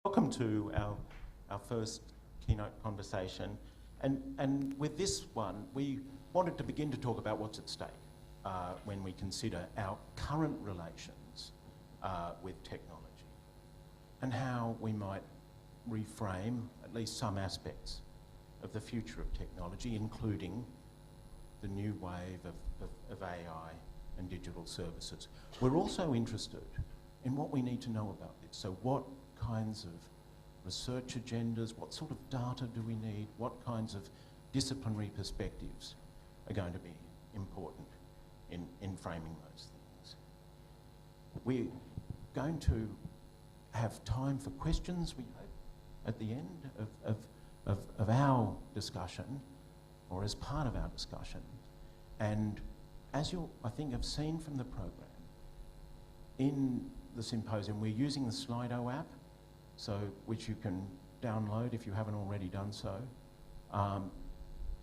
Welcome to our first keynote conversation. And with this one, we wanted to begin to talk about what's at stake when we consider our current relations with technology and how we might reframe at least some aspects of the future of technology, including the new wave of AI and digital services. We're also interested in what we need to know about this. So what kinds of research agendas, what sort of data do we need, what kinds of disciplinary perspectives are going to be important in framing those things. We're going to have time for questions, we hope, at the end of our discussion, or as part of our discussion. And as you, I think, have seen from the program, in the symposium, we're using the Slido app, which you can download if you haven't already done so.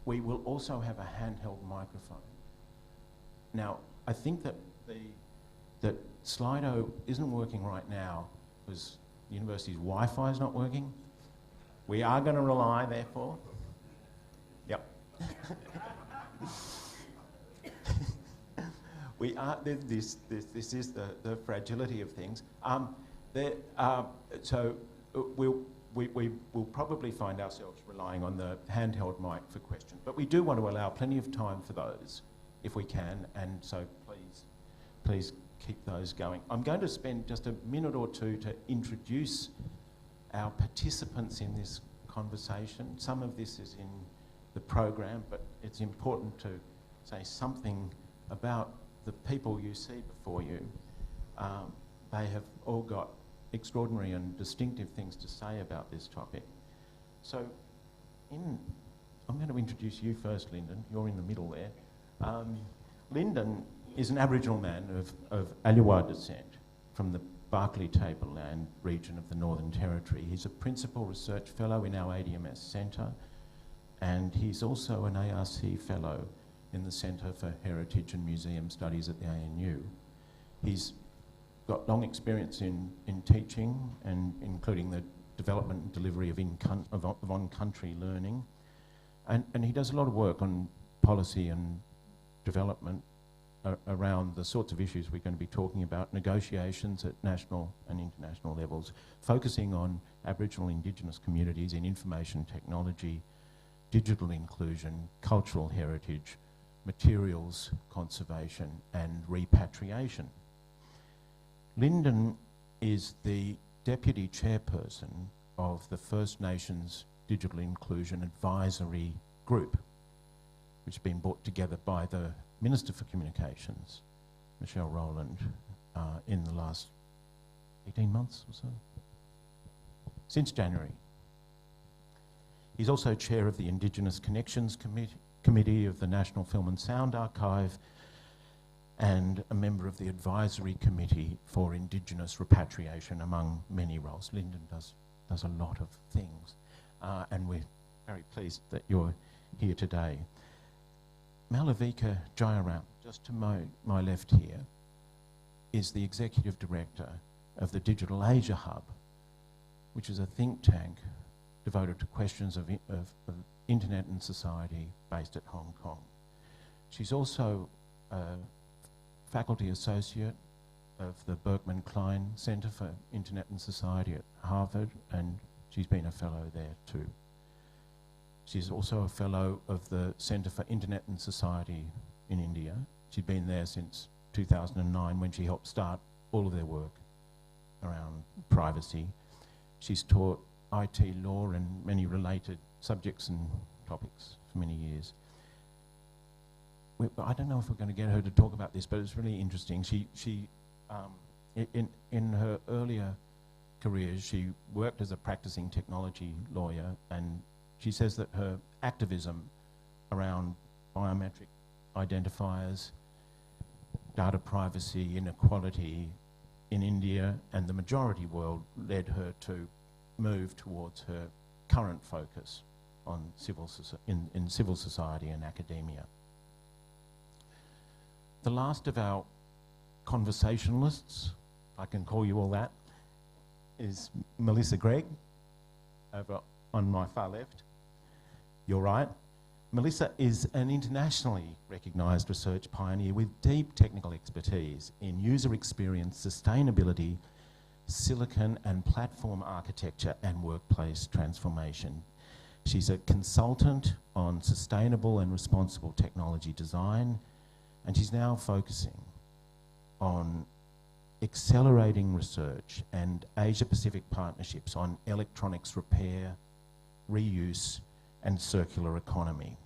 We will also have a handheld microphone. Now, I think that that Slido isn't working right now because the university's Wi-Fi is not working. We are going to rely, therefore. Yep. We are. This is the fragility of things. So we'll probably find ourselves relying on the handheld mic for questions, but we do want to allow plenty of time for those if we can, and so please keep those going. I'm going to spend just a minute or two to introduce our participants in this conversation. Some of this is in the program, but it's important to say something about the people you see before you. They have all got extraordinary and distinctive things to say about this topic. So I'm going to introduce you first, Lyndon. You're in the middle there. Lyndon is an Aboriginal man of Aliwar descent from the Barkly Tableland region of the Northern Territory. He's a Principal Research Fellow in our ADMS Centre, and he's also an ARC Fellow in the Centre for Heritage and Museum Studies at the ANU. He's got long experience in teaching, and including the development and delivery of on-country learning. And he does a lot of work on policy and development around the sorts of issues we're going to be talking about, negotiations at national and international levels, focusing on Aboriginal Indigenous communities in information technology, digital inclusion, cultural heritage, materials conservation and repatriation. Lyndon is the Deputy Chairperson of the First Nations Digital Inclusion Advisory Group, which has been brought together by the Minister for Communications, Michelle Rowland, in the last 18 months or so, since January. He's also chair of the Indigenous Connections Committee of the National Film and Sound Archive, and a member of the Advisory Committee for Indigenous Repatriation, among many roles. Lyndon does a lot of things, and we're very pleased that you're here today. Malavika Jayaram, just to my left here, is the Executive Director of the Digital Asia Hub, which is a think tank devoted to questions of internet and society based at Hong Kong. She's also a faculty associate of the Berkman Klein Center for Internet and Society at Harvard, and she's been a fellow there too. She's also a fellow of the Center for Internet and Society in India. She's been there since 2009 when she helped start all of their work around privacy. She's taught IT law and many related subjects and topics for many years. I don't know if we're going to get her to talk about this, but it's really interesting. In her earlier career, she worked as a practicing technology lawyer, and she says that her activism around biometric identifiers, data privacy, inequality in India and the majority world led her to move towards her current focus on in civil society and academia. The last of our conversationalists, I can call you all that, is Melissa Gregg, over on my far left. You're right. Melissa is an internationally recognised research pioneer with deep technical expertise in user experience, sustainability, silicon and platform architecture and workplace transformation. She's a consultant on sustainable and responsible technology design, and she's now focusing on accelerating research and Asia-Pacific partnerships on electronics repair, reuse and circular economy.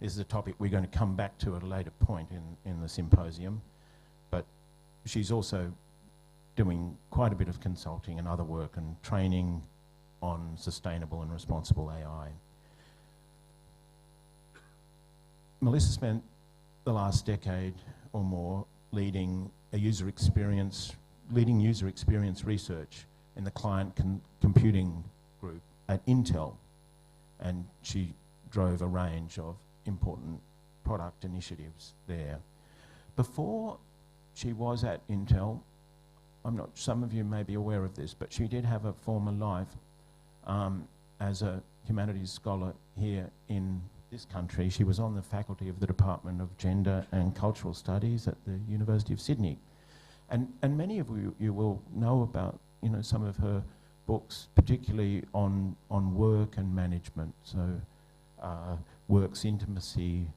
This is a topic we're going to come back to at a later point in the symposium, but she's also doing quite a bit of consulting and other work and training on sustainable and responsible AI. Melissa spent the last decade or more leading user experience research in the client computing group at Intel, and she drove a range of important product initiatives there. Before she was at Intel, some of you may be aware of this, but she did have a former life as a humanities scholar here in this country. She was on the faculty of the Department of Gender and Cultural Studies at the University of Sydney. And many of you will know about, some of her books, particularly on work and management. So Work's Intimacy,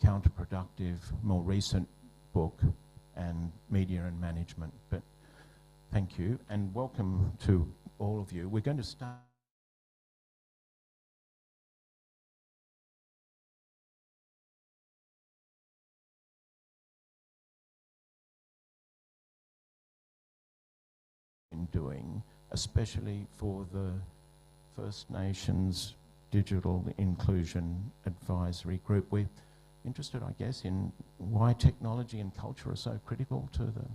Counterproductive, more recent book, and Media and Management. But thank you, and welcome to all of you. We're going to start in doing, especially for the First Nations Digital Inclusion Advisory Group. We're interested, I guess, in why technology and culture are so critical to the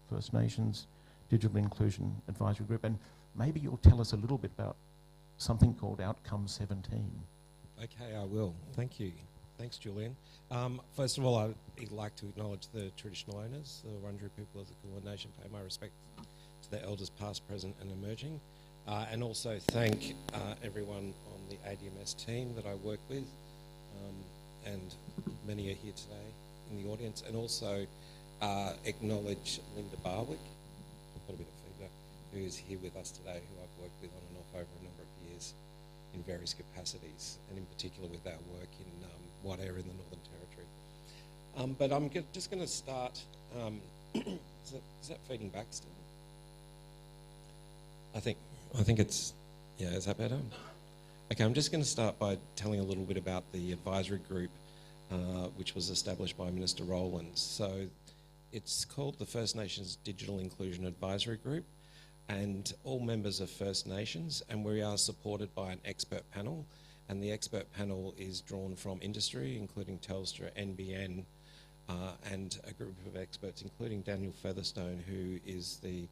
First Nations Digital Inclusion Advisory Group, and maybe you'll tell us a little bit about something called Outcome 17. Okay, I will. Thank you. Thanks, Julian. First of all, I'd like to acknowledge the traditional owners, the Wurundjeri people of the Kulin Nation, pay my respect to their elders past, present and emerging, and also thank everyone on the ADMS team that I work with, and many are here today in the audience, and also acknowledge Linda Barwick, I've got a bit of feedback, who is here with us today, who I've worked with on and off over a number of years in various capacities, and in particular with our work in White Air in the Northern Territory. But I'm just going to start, is that feeding back still? I think it's, yeah, is that better? Okay, I'm just going to start by telling a little bit about the advisory group, which was established by Minister Rowland. So it's called the First Nations Digital Inclusion Advisory Group, and all members are First Nations, and we are supported by an expert panel, and the expert panel is drawn from industry, including Telstra, NBN, and a group of experts, including Daniel Featherstone, who is the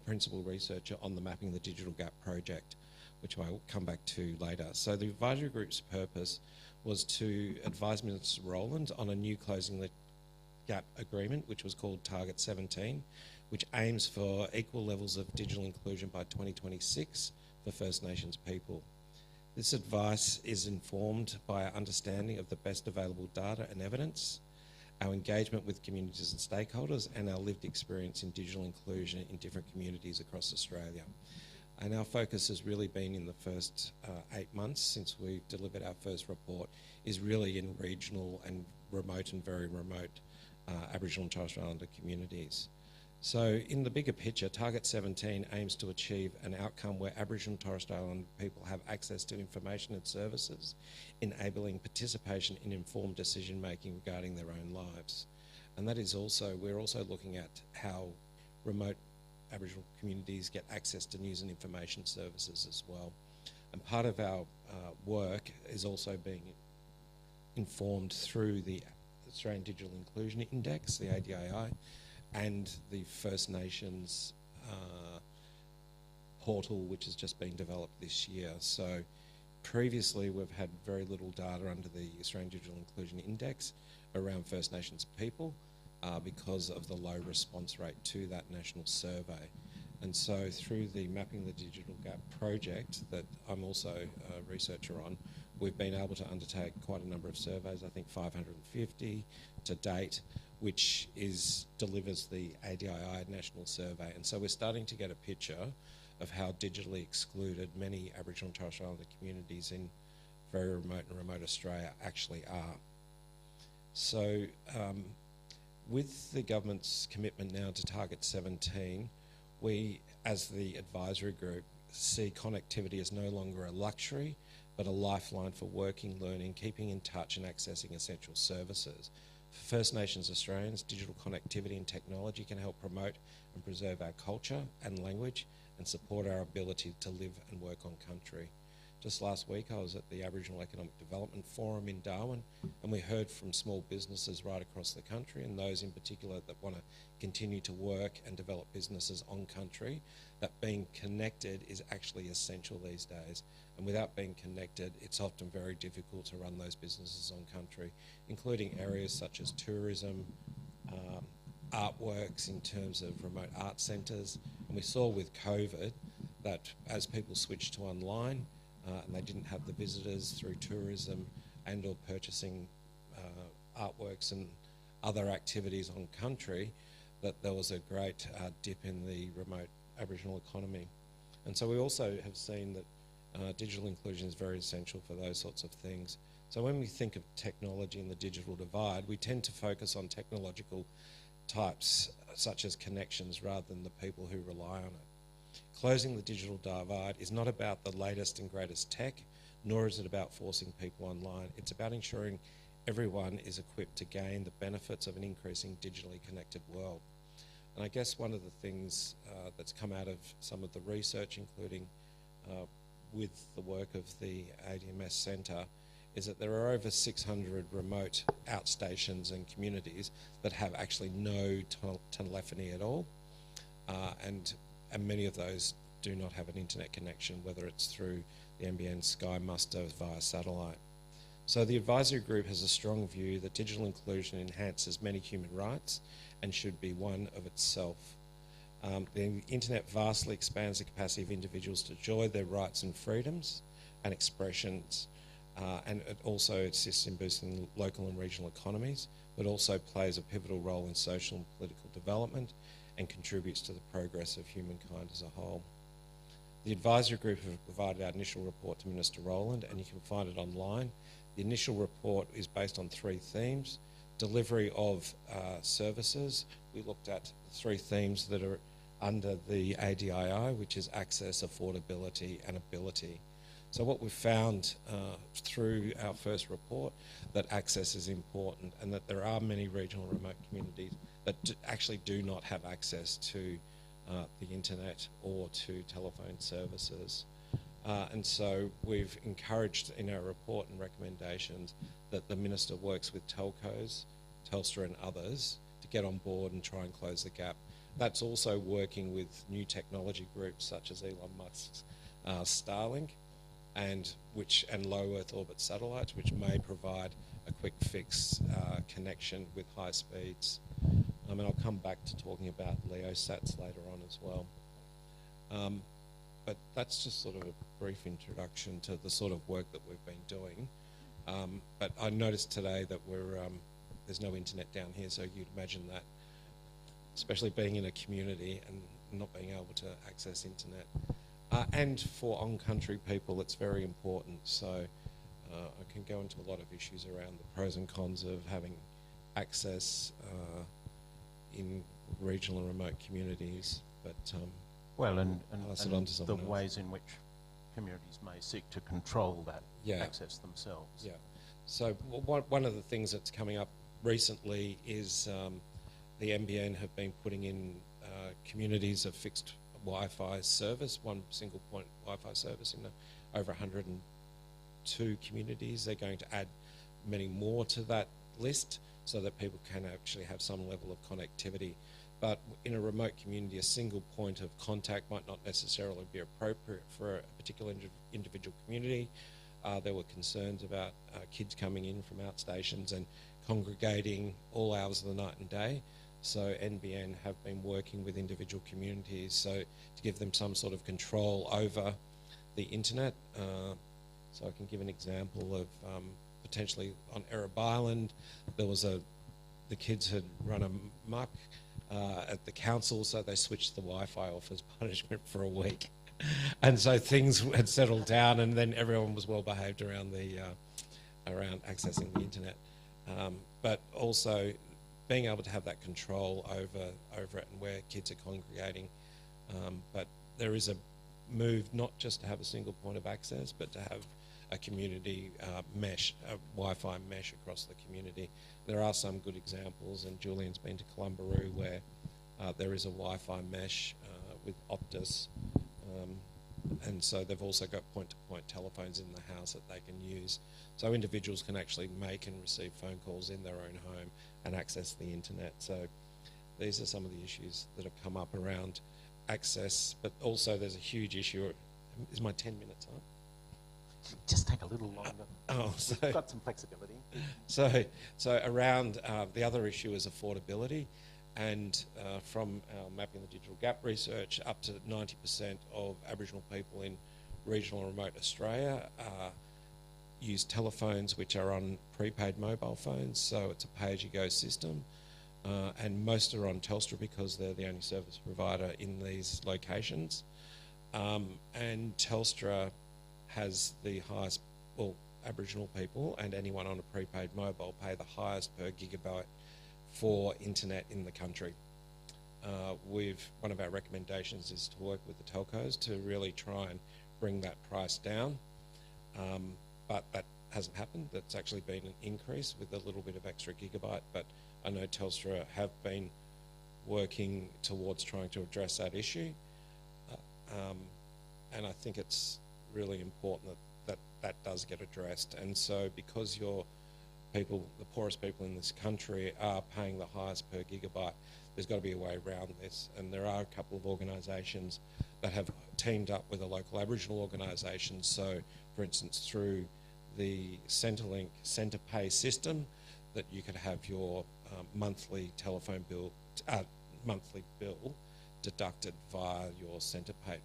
principal researcher on the Mapping the Digital Gap project, which I will come back to later. So the advisory group's purpose was to advise Minister Rowland on a new Closing the Gap agreement, which was called Target 17, which aims for equal levels of digital inclusion by 2026 for First Nations people. This advice is informed by our understanding of the best available data and evidence, our engagement with communities and stakeholders, and our lived experience in digital inclusion in different communities across Australia. And our focus has really been in the first 8 months since we delivered our first report, is really in regional and remote and very remote Aboriginal and Torres Strait Islander communities. So in the bigger picture, Target 17 aims to achieve an outcome where Aboriginal and Torres Strait Islander people have access to information and services, enabling participation in informed decision making regarding their own lives. And that is also, we're also looking at how remote Aboriginal communities get access to news and information services as well. And part of our work is also being informed through the Australian Digital Inclusion Index, the ADII, and the First Nations portal, which has just been developed this year. So previously we've had very little data under the Australian Digital Inclusion Index around First Nations people, because of the low response rate to that national survey. And so through the Mapping the Digital Gap project that I'm also a researcher on, we've been able to undertake quite a number of surveys, I think 550 to date, which delivers the ADII national survey. And so we're starting to get a picture of how digitally excluded many Aboriginal and Torres Strait Islander communities in very remote Australia actually are. So with the government's commitment now to target 17, we, as the advisory group, see connectivity as no longer a luxury, but a lifeline for working, learning, keeping in touch and accessing essential services. For First Nations Australians, digital connectivity and technology can help promote and preserve our culture and language and support our ability to live and work on country. Just last week I was at the Aboriginal Economic Development Forum in Darwin, and we heard from small businesses right across the country, and those in particular that want to continue to work and develop businesses on country, that being connected is actually essential these days. And without being connected, it's often very difficult to run those businesses on country, including areas such as tourism, artworks in terms of remote art centres. And we saw with COVID that as people switched to online, and they didn't have the visitors through tourism and or purchasing artworks and other activities on country, that there was a great dip in the remote Aboriginal economy. And so we also have seen that digital inclusion is very essential for those sorts of things. So when we think of technology and the digital divide, we tend to focus on technological types such as connections rather than the people who rely on it. Closing the digital divide is not about the latest and greatest tech, nor is it about forcing people online. It's about ensuring everyone is equipped to gain the benefits of an increasing digitally connected world. And I guess one of the things that's come out of some of the research, including with the work of the ADMS Centre, is that there are over 600 remote outstations and communities that have actually no telephony at all. And many of those do not have an internet connection, whether it's through the NBN Sky Muster via satellite. So the advisory group has a strong view that digital inclusion enhances many human rights and should be one of itself. The internet vastly expands the capacity of individuals to enjoy their rights and freedoms and expressions, and it also assists in boosting local and regional economies, but also plays a pivotal role in social and political development and contributes to the progress of humankind as a whole. The advisory group have provided our initial report to Minister Rowland, and you can find it online. The initial report is based on 3 themes. Delivery of services. We looked at 3 themes that are under the ADII, which is access, affordability and ability. So what we've found through our first report, that access is important and that there are many regional remote communities that actually do not have access to the internet or to telephone services. And so we've encouraged in our report and recommendations that the Minister works with telcos, Telstra and others to get on board and try and close the gap. That's also working with new technology groups such as Elon Musk's Starlink and low Earth orbit satellites, which may provide a quick fix connection with high speeds. And I'll come back to talking about LEOsats later on as well. But that's just sort of a brief introduction to the sort of work that we've been doing. But I noticed today that there's no internet down here, so you'd imagine that, especially being in a community and not being able to access internet. And for on-country people, it's very important. So I can go into a lot of issues around the pros and cons of having access in regional and remote communities. But well, and the else. ways in which communities may seek to control that access themselves. Yeah. So one of the things that's coming up recently is the NBN have been putting in communities of fixed Wi-Fi service, one single point Wi-Fi service in over 102 communities. They're going to add many more to that list so that people can actually have some level of connectivity. But in a remote community, a single point of contact might not necessarily be appropriate for a particular individual community. There were concerns about kids coming in from outstations and congregating all hours of the night and day. So NBN have been working with individual communities so to give them some sort of control over the internet. So I can give an example of potentially on Ereb Island, there was the kids had run a muck at the council, so they switched the Wi-Fi off as punishment for a week. And so things had settled down, and then everyone was well behaved around around accessing the internet. But also being able to have that control over it and where kids are congregating. But there is a move not just to have a single point of access, but to have a community mesh, a Wi-Fi mesh across the community. There are some good examples, and Julian's been to Columbaroo where there is a Wi-Fi mesh with Optus, and so they've also got point-to-point telephones in the house that they can use. So individuals can actually make and receive phone calls in their own home and access the internet. So these are some of the issues that have come up around access, but also there's a huge issue. Is my 10 minutes up? Just take a little longer. So we've got some flexibility. So around the other issue is affordability, and from our Mapping the Digital Gap research, up to 90% of Aboriginal people in regional and remote Australia use telephones which are on prepaid mobile phones, so it's a pay-as-you-go system, and most are on Telstra because they're the only service provider in these locations, and Telstra has the highest, well, Aboriginal people and anyone on a prepaid mobile pay the highest per gigabyte for internet in the country. One of our recommendations is to work with the telcos to really try and bring that price down, but that hasn't happened. That's actually been an increase with a little bit of extra gigabyte, but I know Telstra have been working towards trying to address that issue, and I think it's really important that does get addressed. And so because your people, the poorest people in this country, are paying the highest per gigabyte, there's got to be a way around this. And there are a couple of organisations that have teamed up with a local Aboriginal organisation. So, for instance, through the Centrelink Centrepay system, that you could have your monthly telephone bill, monthly bill deducted via your Centrepay,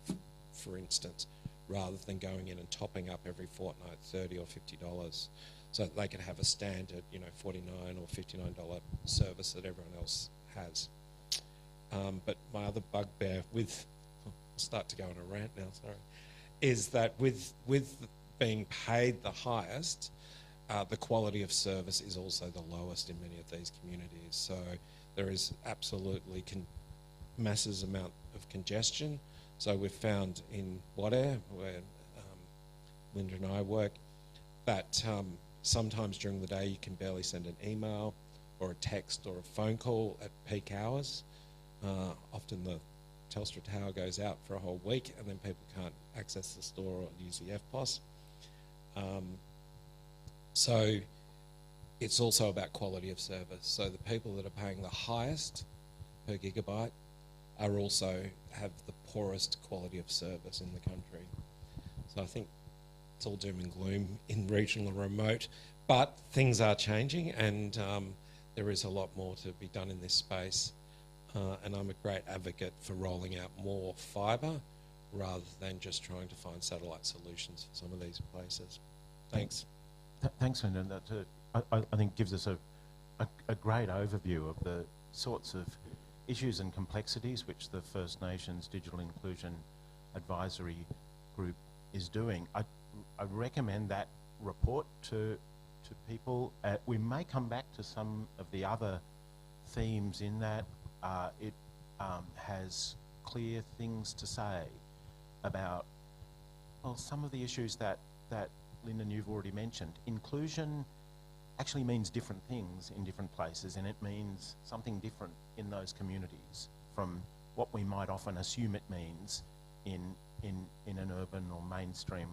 for instance, rather than going in and topping up every fortnight $30 or $50, so that they can have a standard, $49 or $59 service that everyone else has. But my other bugbear with, I'll start to go on a rant now, sorry, is that with being paid the highest, the quality of service is also the lowest in many of these communities. So there is absolutely massive amount of congestion. So we've found in Wadair, where Linda and I work, that sometimes during the day you can barely send an email or a text or a phone call at peak hours. Often the Telstra tower goes out for a whole week and then people can't access the store or use the FPOS. So it's also about quality of service. So the people that are paying the highest per gigabyte are also have the poorest quality of service in the country. So I think it's all doom and gloom in regional and remote, but things are changing, and there is a lot more to be done in this space. And I'm a great advocate for rolling out more fibre rather than just trying to find satellite solutions for some of these places. Thanks. Thanks, Lyndon. That I think gives us a great overview of the sorts of issues and complexities which the First Nations Digital Inclusion Advisory Group is doing. I recommend that report to people. We may come back to some of the other themes in that. It has clear things to say about, well, some of the issues that Lyndon, you've already mentioned. Inclusion actually means different things in different places, and it means something different in those communities from what we might often assume it means in an urban or mainstream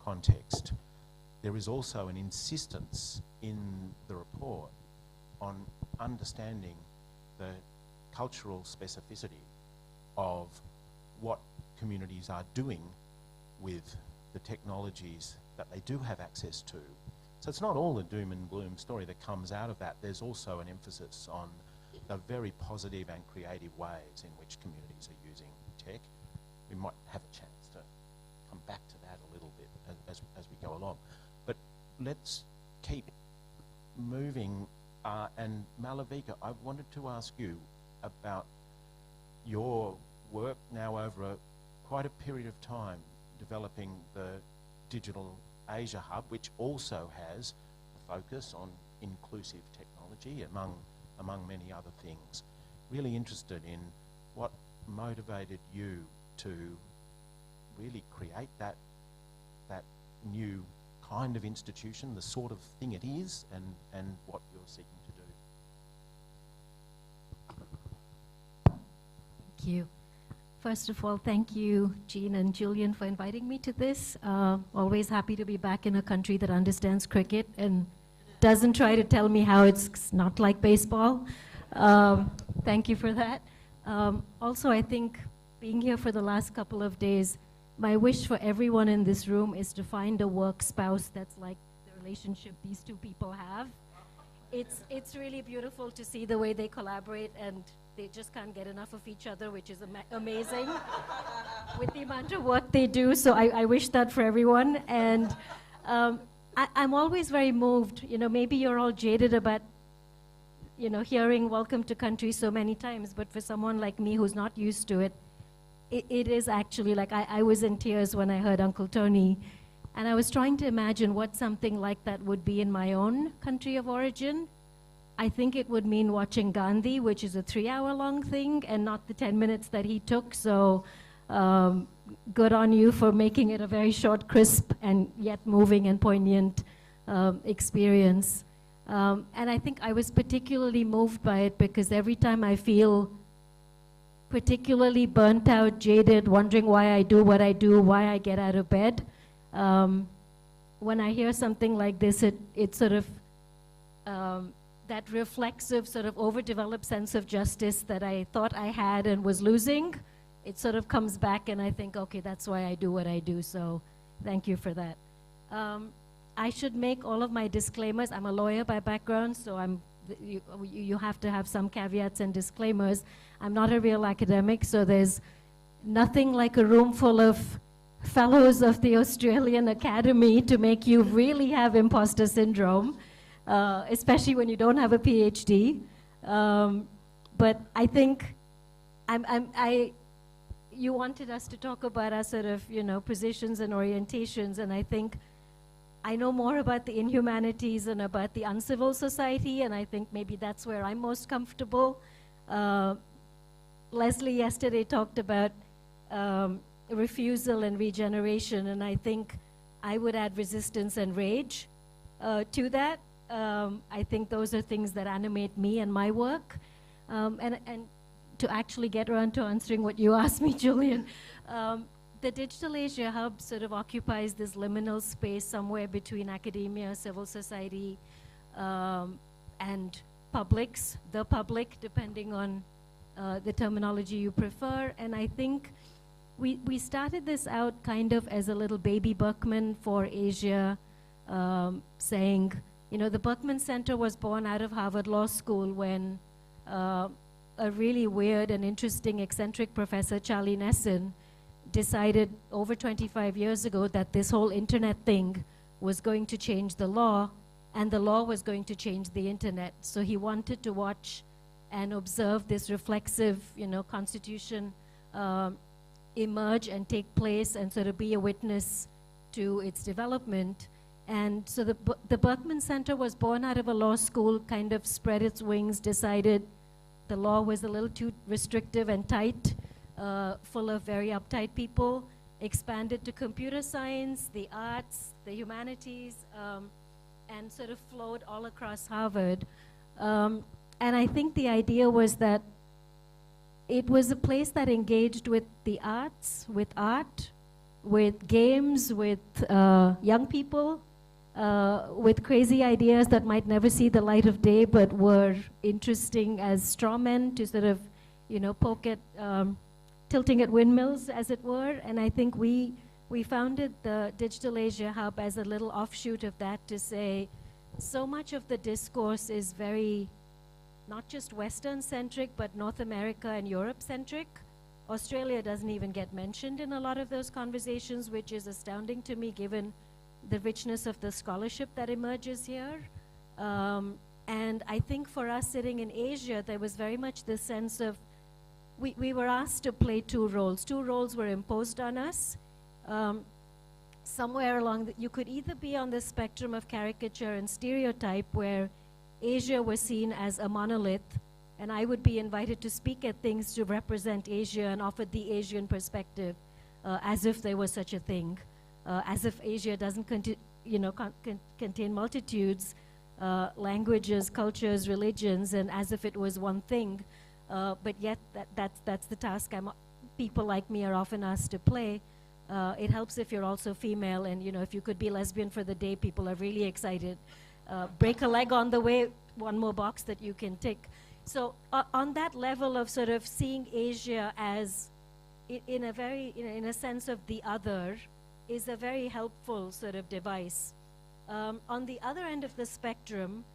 context. There is also an insistence in the report on understanding the cultural specificity of what communities are doing with the technologies that they do have access to, So it's not all a doom and gloom story that comes out of that. There's also an emphasis on the very positive and creative ways in which communities are using tech. We might have a chance to come back to that a little bit as we go along. But let's keep moving. And Malavika, I wanted to ask you about your work now over quite a period of time developing the Digital Asia Hub, which also has a focus on inclusive technology among many other things. Really interested in what motivated you to really create that new kind of institution, the sort of thing it is, and what you're seeking to do. Thank you. First of all, thank you, Jean and Julian, for inviting me to this. Always happy to be back in a country that understands cricket and doesn't try to tell me how it's not like baseball. Thank you for that. Also, I think being here for the last couple of days, my wish for everyone in this room is to find a work spouse that's like the relationship these two people have. It's really beautiful to see the way they collaborate, and they just can't get enough of each other, which is amazing with the amount of work they do. So I wish that for everyone. And I'm always very moved. You know, maybe you're all jaded about, you know, hearing welcome to country so many times, but for someone like me who's not used to it, it is actually like I was in tears when I heard Uncle Tony, and I was trying to imagine what something like that would be in my own country of origin. I think it would mean watching Gandhi, which is a 3-hour-long thing, and not the 10 minutes that he took. So good on you for making it a very short, crisp, and yet moving and poignant experience. And I think I was particularly moved by it because every time I feel particularly burnt out, jaded, wondering why I do what I do, why I get out of bed, when I hear something like this, it sort of, that reflexive sort of overdeveloped sense of justice that I thought I had and was losing, it sort of comes back, and I think, okay, that's why I do what I do. So thank you for that. I should make all of my disclaimers. I'm a lawyer by background, so you have to have some caveats and disclaimers. I'm not a real academic, so there's nothing like a room full of fellows of the Australian Academy to make you really have imposter syndrome, especially when you don't have a PhD. But I think you wanted us to talk about our sort of, you know, positions and orientations, and I think I know more about the inhumanities and about the uncivil society, and I think maybe that's where I'm most comfortable. Leslie yesterday talked about refusal and regeneration, and I think I would add resistance and rage to that. I think those are things that animate me and my work. And to actually get around to answering what you asked me, Julian, the Digital Asia Hub sort of occupies this liminal space somewhere between academia, civil society, and publics, the public, depending on the terminology you prefer. And I think we started this out kind of as a little baby Berkman for Asia, saying, you know, the Berkman Center was born out of Harvard Law School when a really weird and interesting eccentric professor, Charlie Nesson, decided over 25 years ago that this whole internet thing was going to change the law, and the law was going to change the internet. So he wanted to watch and observe this reflexive, you know, constitution emerge and take place and sort of be a witness to its development. And so the Berkman Center was born out of a law school, kind of spread its wings, decided the law was a little too restrictive and tight, full of very uptight people, expanded to computer science, the arts, the humanities, and sort of flowed all across Harvard. And I think the idea was that it was a place that engaged with the arts, with art, with games, with young people, with crazy ideas that might never see the light of day but were interesting as straw men to sort of, you know, poke at, tilting at windmills, as it were. And I think we we founded the Digital Asia Hub as a little offshoot of that to say so much of the discourse is very not just Western-centric, but North America and Europe-centric. Australia doesn't even get mentioned in a lot of those conversations, which is astounding to me given the richness of the scholarship that emerges here. And I think for us sitting in Asia, there was very much this sense of, we were asked to play two roles. Two roles were imposed on us. Somewhere along, you could either be on the spectrum of caricature and stereotype where Asia was seen as a monolith, and I would be invited to speak at things to represent Asia and offer the Asian perspective, as if there was such a thing, as if Asia doesn't contain multitudes, languages, cultures, religions, and as if it was one thing. But yet that's the task people like me are often asked to play. It helps if you're also female, and if you could be lesbian for the day, people are really excited. Break a leg on the way, one more box that you can tick. So on that level of sort of seeing Asia as in a sense of the other is a very helpful sort of device. On the other end of the spectrum,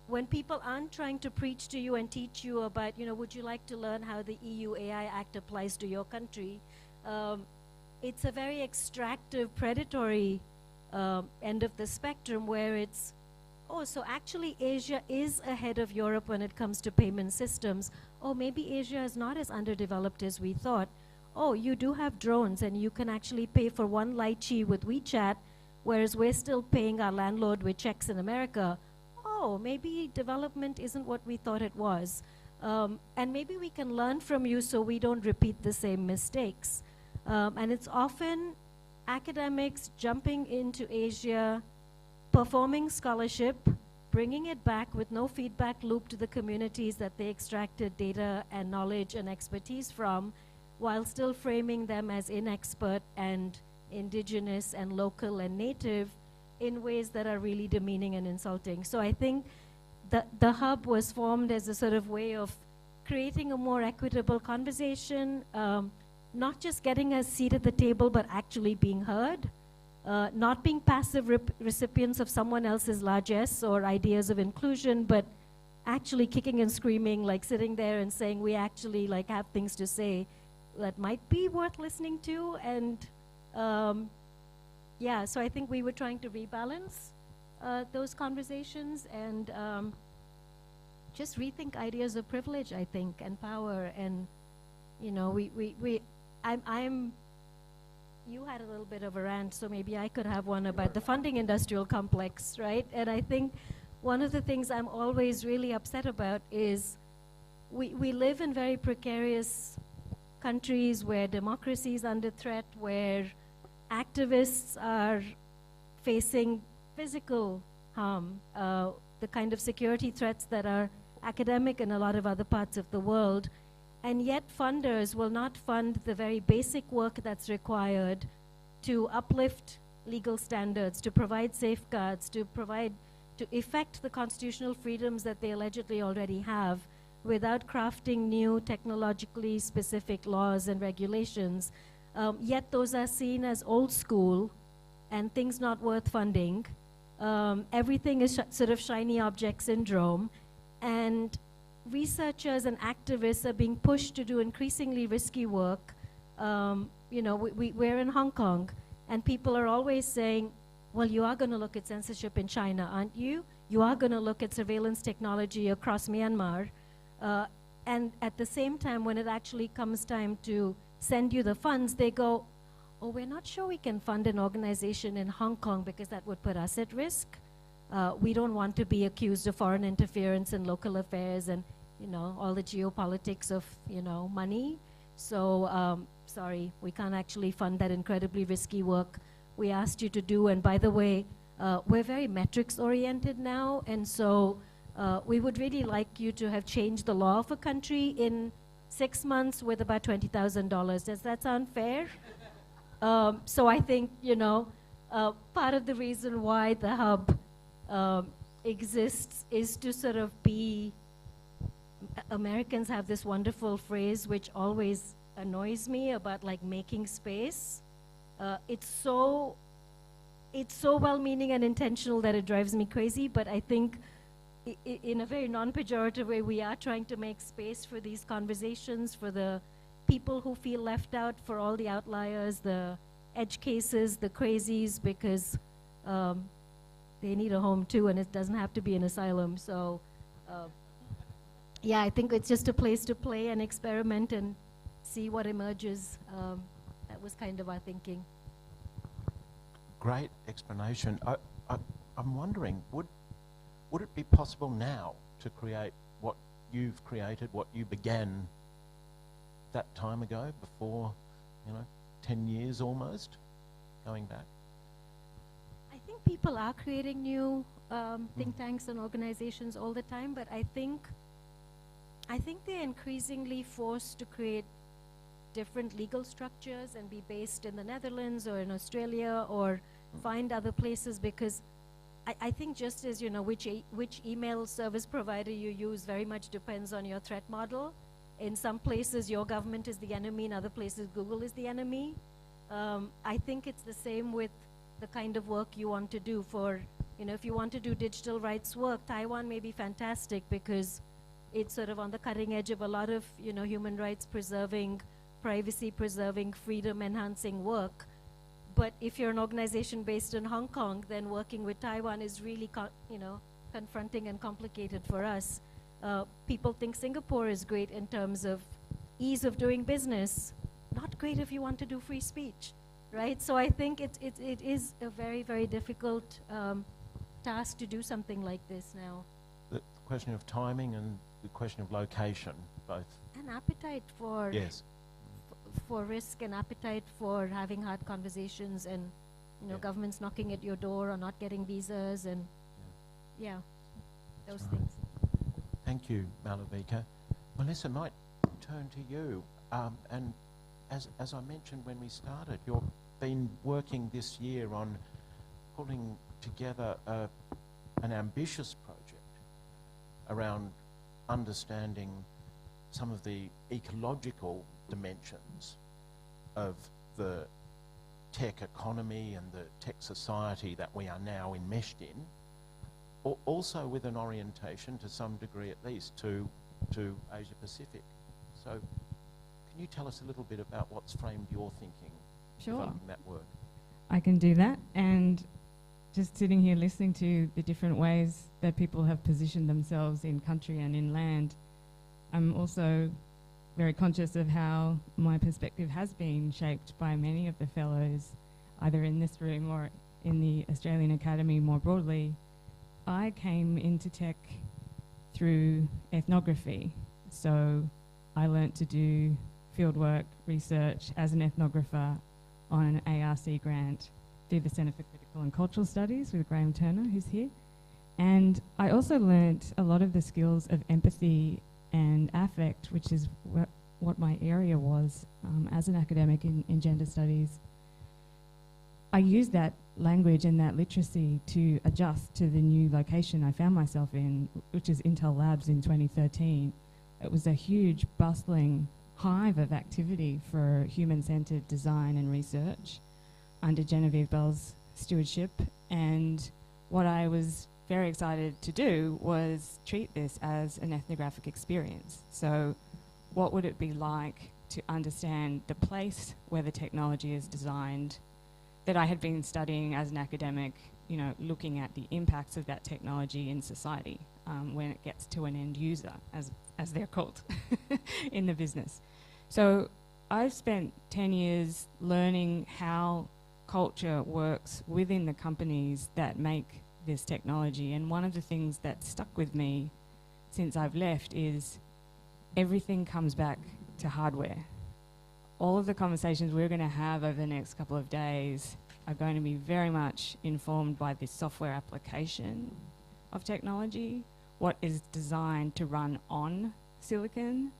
when people aren't trying to preach to you and teach you about, would you like to learn how the EU AI Act applies to your country? It's a very extractive, predatory end of the spectrum where it's, oh, so actually Asia is ahead of Europe when it comes to payment systems. Oh, maybe Asia is not as underdeveloped as we thought. Oh, you do have drones and you can actually pay for one lychee with WeChat, whereas we're still paying our landlord with checks in America. Oh, maybe development isn't what we thought it was. And maybe we can learn from you so we don't repeat the same mistakes. And it's often academics jumping into Asia, performing scholarship, bringing it back with no feedback loop to the communities that they extracted data and knowledge and expertise from, while still framing them as inexpert and indigenous and local and native in ways that are really demeaning and insulting. So I think the hub was formed as a sort of way of creating a more equitable conversation, not just getting a seat at the table, but actually being heard. Not being passive recipients of someone else's largesse or ideas of inclusion, but actually kicking and screaming, like sitting there and saying we actually have things to say that might be worth listening to. And yeah, so I think we were trying to rebalance those conversations and just rethink ideas of privilege, I think, and power. And you had a little bit of a rant, so maybe I could have one about the funding industrial complex, right? And I think one of the things I'm always really upset about is we live in very precarious countries where democracy is under threat, where activists are facing physical harm, the kind of security threats that are academic in a lot of other parts of the world. And yet funders will not fund the very basic work that's required to uplift legal standards, to provide safeguards, to effect the constitutional freedoms that they allegedly already have without crafting new technologically specific laws and regulations. Yet those are seen as old school and things not worth funding. Everything is sort of shiny object syndrome. And researchers and activists are being pushed to do increasingly risky work. We're in Hong Kong, and people are always saying, well, you are going to look at censorship in China, aren't you? You are going to look at surveillance technology across Myanmar. And at the same time, when it actually comes time to send you the funds, they go, oh, we're not sure we can fund an organization in Hong Kong because that would put us at risk. We don't want to be accused of foreign interference in local affairs and all the geopolitics of, money. So, sorry, we can't actually fund that incredibly risky work we asked you to do. And by the way, we're very metrics oriented now. And so we would really like you to have changed the law of a country in 6 months with about $20,000. Does that sound fair? So I think, part of the reason why the hub exists is to sort of be, Americans have this wonderful phrase which always annoys me about making space. It's so well-meaning and intentional that it drives me crazy, but I think in a very non-pejorative way, we are trying to make space for these conversations, for the people who feel left out, for all the outliers, the edge cases, the crazies, because they need a home too, and it doesn't have to be an asylum. So yeah, I think it's just a place to play and experiment and see what emerges. That was kind of our thinking. Great explanation. I'm wondering, would it be possible now to create what you've created, what you began that time ago, before, 10 years almost, going back? I think people are creating new think tanks and organizations all the time, but I think they're increasingly forced to create different legal structures and be based in the Netherlands or in Australia or find other places, because I think just as, which email service provider you use very much depends on your threat model. In some places, your government is the enemy. In other places, Google is the enemy. I think it's the same with the kind of work you want to do. For, if you want to do digital rights work, Taiwan may be fantastic because it's sort of on the cutting edge of a lot of, human rights preserving, privacy preserving, freedom enhancing work. But if you're an organization based in Hong Kong, then working with Taiwan is really, confronting and complicated for us. People think Singapore is great in terms of ease of doing business. Not great if you want to do free speech, right? So I think it is a very, very difficult task to do something like this now. The question of timing and the question of location, both. And appetite for Yes. For risk and appetite for having hard conversations, and governments knocking at your door or not getting visas, and those things. Thank you, Malavika. Melissa, might turn to you. And as I mentioned when we started, you've been working this year on pulling together an ambitious project around understanding some of the ecological dimensions of the tech economy and the tech society that we are now enmeshed in, also with an orientation to some degree at least to Asia Pacific. So can you tell us a little bit about what's framed your thinking developing that work? I can do that. And just sitting here listening to the different ways that people have positioned themselves in country and in land, I'm also very conscious of how my perspective has been shaped by many of the fellows, either in this room or in the Australian Academy more broadly. I came into tech through ethnography. So I learnt to do fieldwork research as an ethnographer on an ARC grant through the Centre for Critical and Cultural Studies with Graham Turner, who's here. And I also learnt a lot of the skills of empathy and affect, which is what my area was as an academic in gender studies. I used that language and that literacy to adjust to the new location I found myself in, which is Intel Labs in 2013. It was a huge, bustling hive of activity for human-centered design and research under Genevieve Bell's stewardship. And what I was very excited to do was treat this as an ethnographic experience. So what would it be like to understand the place where the technology is designed that I had been studying as an academic, looking at the impacts of that technology in society when it gets to an end user, as they're called in the business. So I've spent 10 years learning how culture works within the companies that make this technology. And one of the things that stuck with me since I've left is everything comes back to hardware. All of the conversations we're going to have over the next couple of days are going to be very much informed by the software application of technology, what is designed to run on silicon.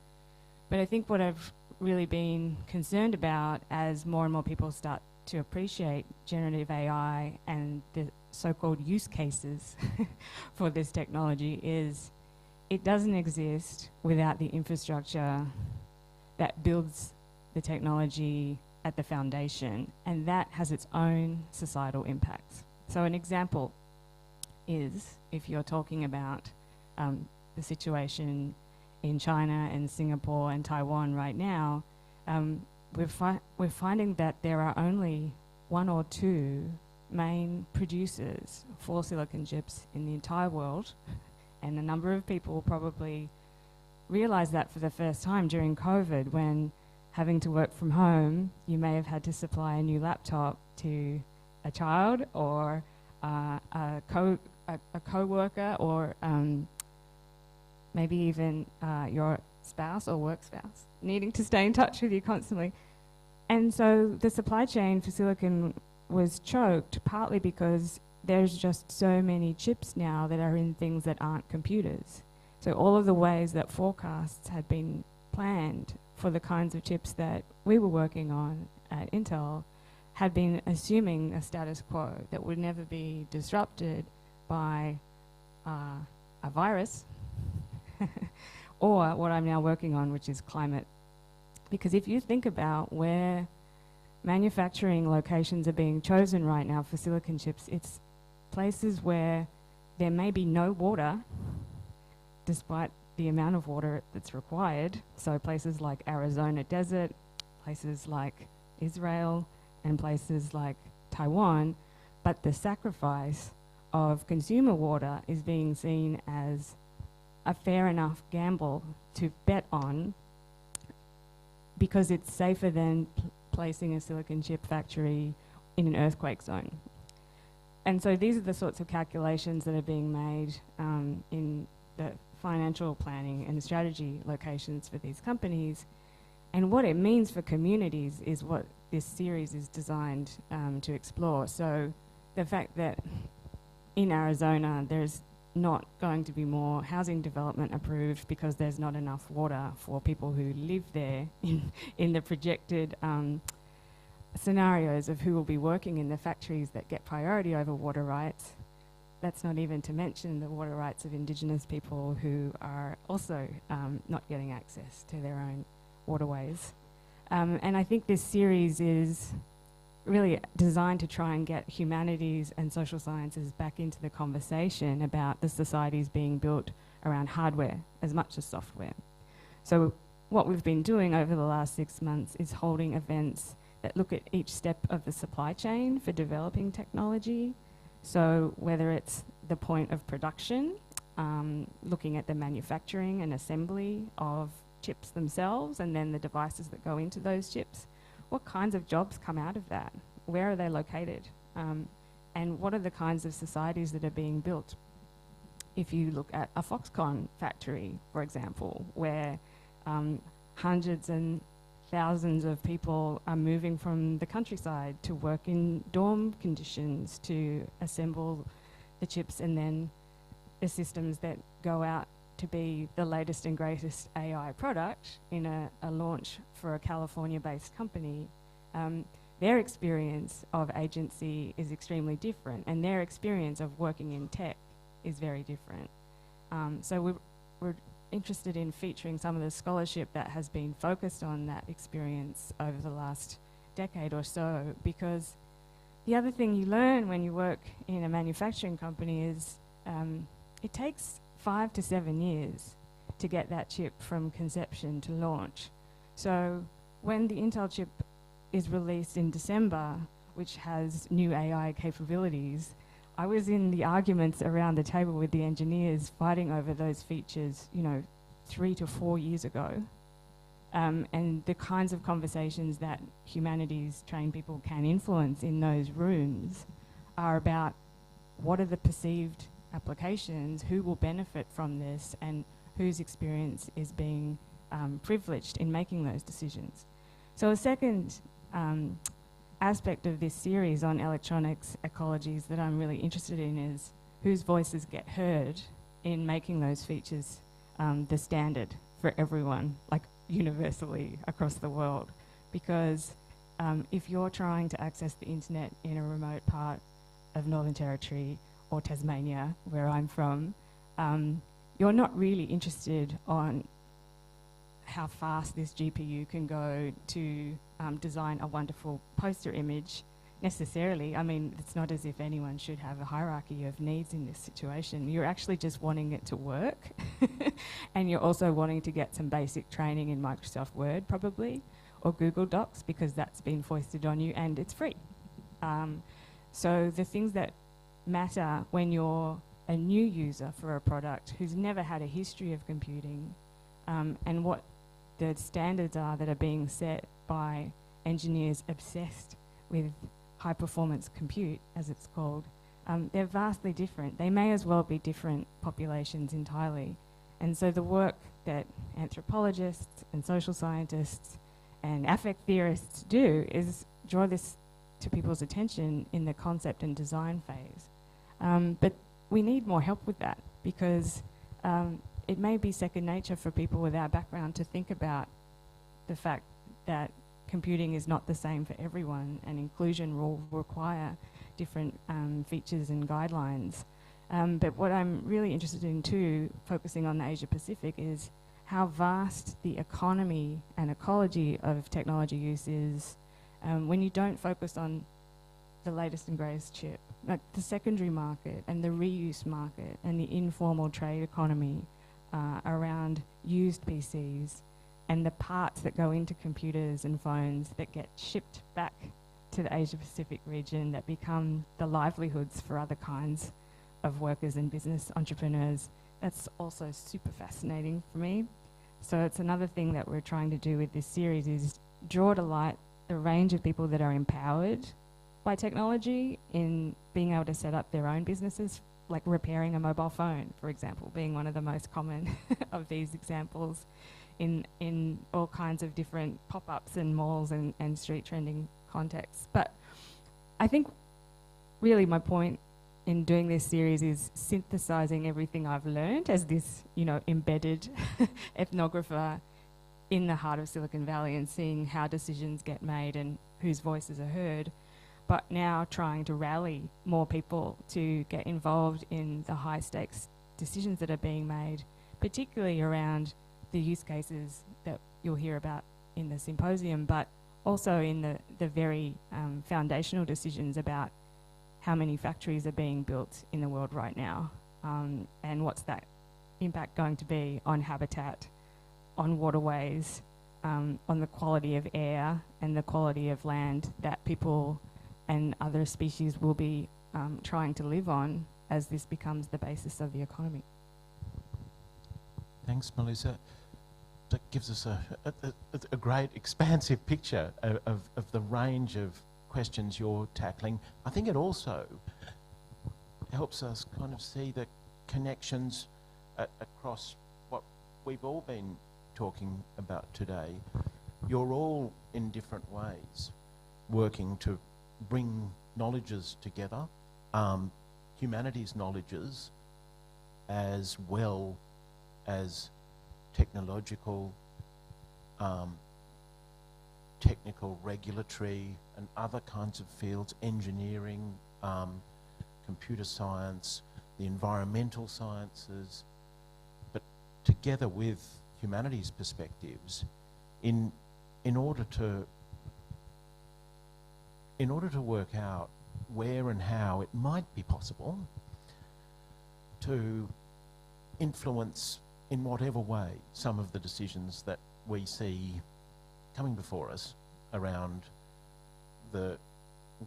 But I think what I've really been concerned about as more and more people start to appreciate generative AI and the so-called use cases for this technology is it doesn't exist without the infrastructure that builds the technology at the foundation, and that has its own societal impacts. So an example is, if you're talking about the situation in China and Singapore and Taiwan right now, we're finding that there are only 1 or 2 main producers for silicon chips in the entire world, and a number of people probably realised that for the first time during COVID, when having to work from home, you may have had to supply a new laptop to a child or a co-worker or maybe even your spouse or work spouse, needing to stay in touch with you constantly. And so the supply chain for silicon was choked, partly because there's just so many chips now that are in things that aren't computers. So all of the ways that forecasts had been planned for the kinds of chips that we were working on at Intel had been assuming a status quo that would never be disrupted by a virus or what I'm now working on, which is climate. Because if you think about where manufacturing locations are being chosen right now for silicon chips, it's places where there may be no water, despite the amount of water that's required. So places like Arizona desert, places like Israel, and places like Taiwan. But the sacrifice of consumer water is being seen as a fair enough gamble to bet on, because it's safer than placing a silicon chip factory in an earthquake zone. And so these are the sorts of calculations that are being made in the financial planning and strategy locations for these companies. And what it means for communities is what this series is designed to explore. So the fact that in Arizona there's not going to be more housing development approved because there's not enough water for people who live there in the projected scenarios of who will be working in the factories that get priority over water rights. That's not even to mention the water rights of Indigenous people who are also not getting access to their own waterways. And I think this series is really designed to try and get humanities and social sciences back into the conversation about the societies being built around hardware as much as software. So what we've been doing over the last 6 months is holding events that look at each step of the supply chain for developing technology. So whether it's the point of production, looking at the manufacturing and assembly of chips themselves and then the devices that go into those chips, what kinds of jobs come out of that? Where are they located? And what are the kinds of societies that are being built? If you look at a Foxconn factory, for example, where hundreds and thousands of people are moving from the countryside to work in dorm conditions to assemble the chips and then the systems that go out to be the latest and greatest AI product in a launch for a California-based company, their experience of agency is extremely different, and their experience of working in tech is very different. So we're interested in featuring some of the scholarship that has been focused on that experience over the last decade or so, because the other thing you learn when you work in a manufacturing company is it takes 5 to 7 years to get that chip from conception to launch. So when the Intel chip is released in December, which has new AI capabilities, I was in the arguments around the table with the engineers fighting over those features, 3 to 4 years ago. And the kinds of conversations that humanities trained people can influence in those rooms are about what are the perceived applications, who will benefit from this, and whose experience is being privileged in making those decisions. So a second aspect of this series on electronics ecologies that I'm really interested in is whose voices get heard in making those features the standard for everyone, like universally across the world. Because if you're trying to access the internet in a remote part of Northern Territory or Tasmania, where I'm from, you're not really interested on how fast this GPU can go to design a wonderful poster image necessarily. I mean, it's not as if anyone should have a hierarchy of needs in this situation. You're actually just wanting it to work and you're also wanting to get some basic training in Microsoft Word probably, or Google Docs, because that's been foisted on you and it's free. So the things that matter when you're a new user for a product who's never had a history of computing, and what the standards are that are being set by engineers obsessed with high performance compute, as it's called, they're vastly different. They may as well be different populations entirely. And so the work that anthropologists and social scientists and affect theorists do is draw this to people's attention in the concept and design phase. But we need more help with that, because it may be second nature for people with our background to think about the fact that computing is not the same for everyone, and inclusion will require different features and guidelines. But what I'm really interested in too, focusing on the Asia Pacific, is how vast the economy and ecology of technology use is when you don't focus on the latest and greatest chip. Like the secondary market and the reuse market and the informal trade economy around used PCs and the parts that go into computers and phones that get shipped back to the Asia Pacific region that become the livelihoods for other kinds of workers and business entrepreneurs. That's also super fascinating for me. So it's another thing that we're trying to do with this series, is draw to light the range of people that are empowered by technology in being able to set up their own businesses, like repairing a mobile phone, for example, being one of the most common of these examples in all kinds of different pop-ups and malls and street trending contexts. But I think really my point in doing this series is synthesizing everything I've learned as this, embedded ethnographer in the heart of Silicon Valley, and seeing how decisions get made and whose voices are heard, but now trying to rally more people to get involved in the high stakes decisions that are being made, particularly around the use cases that you'll hear about in the symposium, but also in the very foundational decisions about how many factories are being built in the world right now, and what's that impact going to be on habitat, on waterways, on the quality of air and the quality of land that people and other species will be trying to live on as this becomes the basis of the economy. Thanks, Melissa. That gives us a great expansive picture of the range of questions you're tackling. I think it also helps us kind of see the connections across what we've all been talking about today. You're all in different ways working to bring knowledges together, humanities knowledges as well as technological, technical, regulatory and other kinds of fields, engineering, computer science, the environmental sciences, but together with humanities perspectives in order to work out where and how it might be possible to influence in whatever way some of the decisions that we see coming before us around the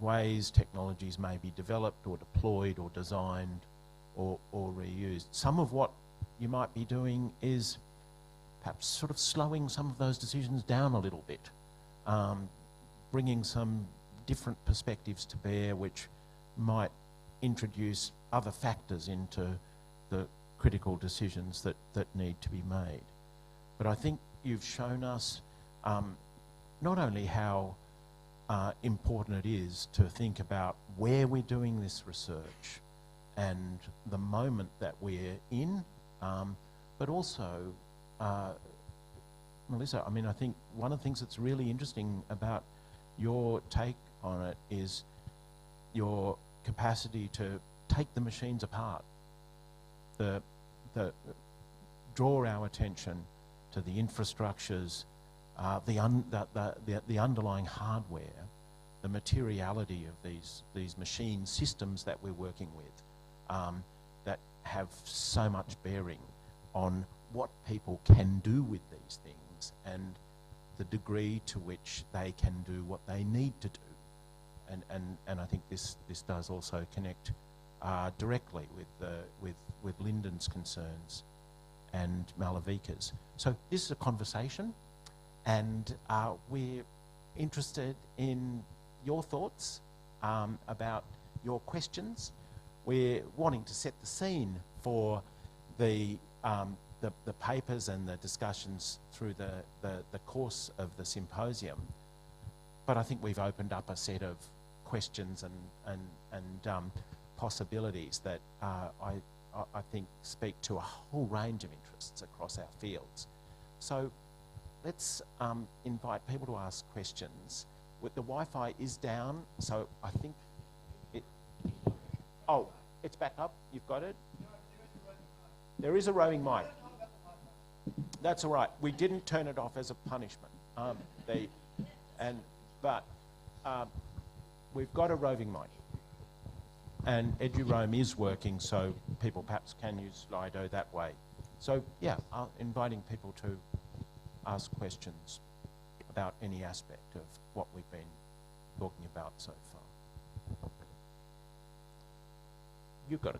ways technologies may be developed or deployed or designed or reused. Some of what you might be doing is perhaps sort of slowing some of those decisions down a little bit, bringing some different perspectives to bear which might introduce other factors into the critical decisions that need to be made. But I think you've shown us not only how important it is to think about where we're doing this research and the moment that we're in, but also, Melissa, I mean, I think one of the things that's really interesting about your take on it is your capacity to take the machines apart, draw our attention to the infrastructures, the underlying hardware, the materiality of these machine systems that we're working with, that have so much bearing on what people can do with these things and the degree to which they can do what they need to do. And I think this does also connect directly with Lyndon's concerns and Malavika's. So this is a conversation, and we're interested in your thoughts about your questions. We're wanting to set the scene for the papers and the discussions through the course of the symposium. But I think we've opened up a set of questions and possibilities that I think speak to a whole range of interests across our fields. So let's invite people to ask questions. The Wi-Fi is down, so I think it... Oh, it's back up. You've got it? There is a roving mic. That's all right. We didn't turn it off as a punishment. But we've got a roving mic. And EduRoam is working, so people perhaps can use Slido that way. So, yeah, inviting people to ask questions about any aspect of what we've been talking about so far. You've got a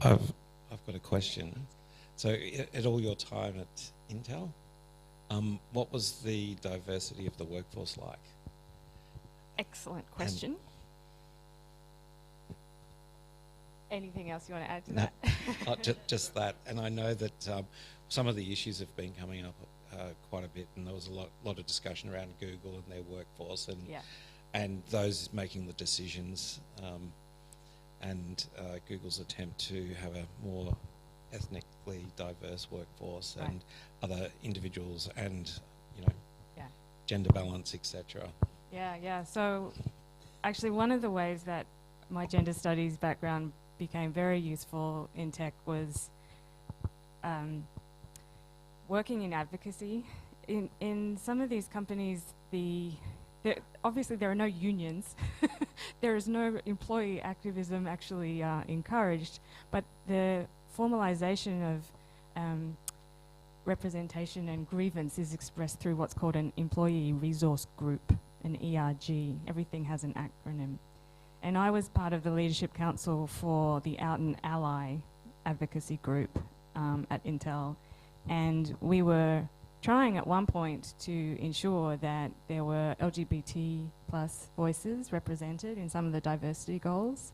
comment. I've got a question. So, at all your time at Intel, what was the diversity of the workforce like? Excellent question. Anything else you want to add to No, that? just that. And I know that some of the issues have been coming up quite a bit, and there was a lot of discussion around Google and their workforce, and those making the decisions, and Google's attempt to have a more ethnically diverse workforce, right, and other individuals, and gender balance, etc. Yeah. So, actually, one of the ways that my gender studies background became very useful in tech was working in advocacy. In some of these companies, obviously there are no unions. There is no employee activism actually encouraged, but the formalization of representation and grievance is expressed through what's called an employee resource group, an ERG. Everything has an acronym. And I was part of the Leadership Council for the Out and Ally advocacy group at Intel. And we were trying at one point to ensure that there were LGBT plus voices represented in some of the diversity goals.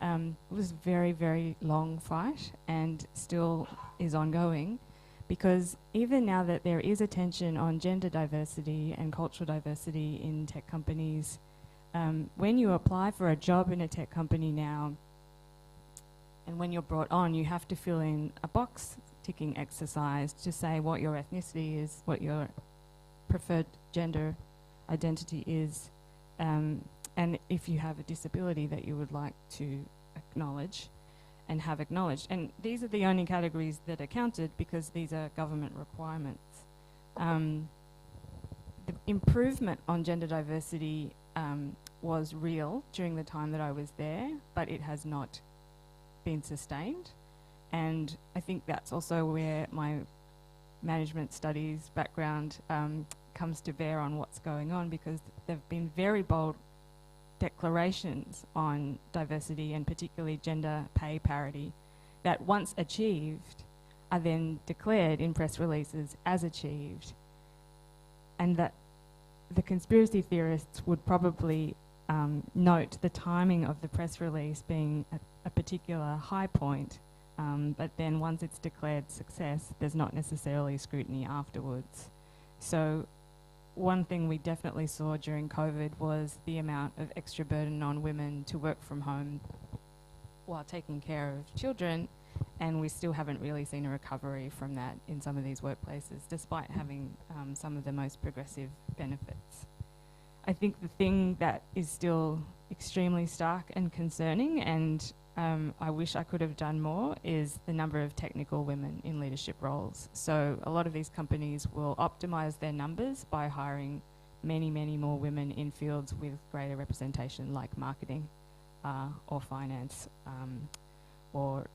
It was a very, very long fight and still is ongoing, because even now that there is attention on gender diversity and cultural diversity in tech companies, when you apply for a job in a tech company now, and when you're brought on, you have to fill in a box ticking exercise to say what your ethnicity is, what your preferred gender identity is, and if you have a disability that you would like to acknowledge and have acknowledged. And these are the only categories that are counted because these are government requirements. The improvement on gender diversity was real during the time that I was there, but it has not been sustained. And I think that's also where my management studies background comes to bear on what's going on, because there have been very bold declarations on diversity and particularly gender pay parity that once achieved are then declared in press releases as achieved, and that the conspiracy theorists would probably note the timing of the press release being a particular high point, but then once it's declared success, there's not necessarily scrutiny afterwards. So one thing we definitely saw during COVID was the amount of extra burden on women to work from home while taking care of children, and we still haven't really seen a recovery from that in some of these workplaces, despite having some of the most progressive benefits. I think the thing that is still extremely stark and concerning, and I wish I could have done more is the number of technical women in leadership roles. So a lot of these companies will optimize their numbers by hiring many, many more women in fields with greater representation, like marketing or finance or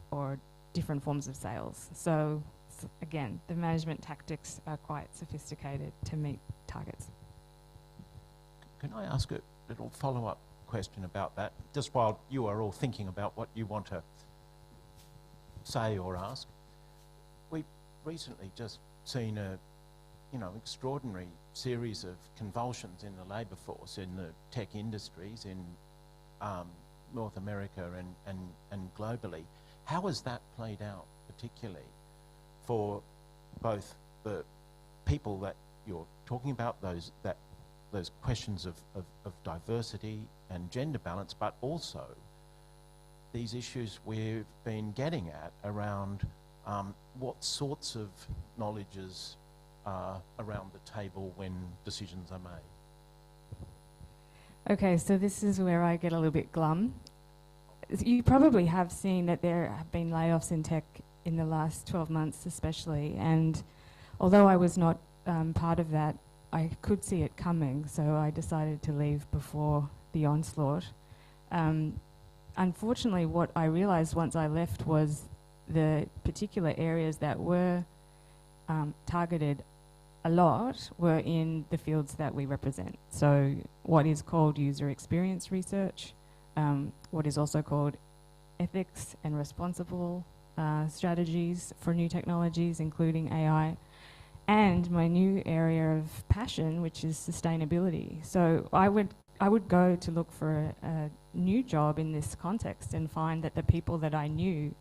different forms of sales. So again, the management tactics are quite sophisticated to meet targets. Can I ask a little follow-up question about that, just while you are all thinking about what you want to say or ask? We've recently just seen a, extraordinary series of convulsions in the labour force in the tech industries in North America and globally. How has that played out, particularly for both the people that you're talking about, those questions of diversity and gender balance, but also these issues we've been getting at around what sorts of knowledges are around the table when decisions are made? Okay, so this is where I get a little bit glum. You probably have seen that there have been layoffs in tech in the last 12 months especially, and although I was not part of that, I could see it coming, so I decided to leave before the onslaught. Unfortunately, what I realised once I left was the particular areas that were targeted a lot were in the fields that we represent. So what is called user experience research, what is also called ethics and responsible strategies for new technologies, including AI, and my new area of passion, which is sustainability. So I would go to look for a new job in this context and find that the people that I knew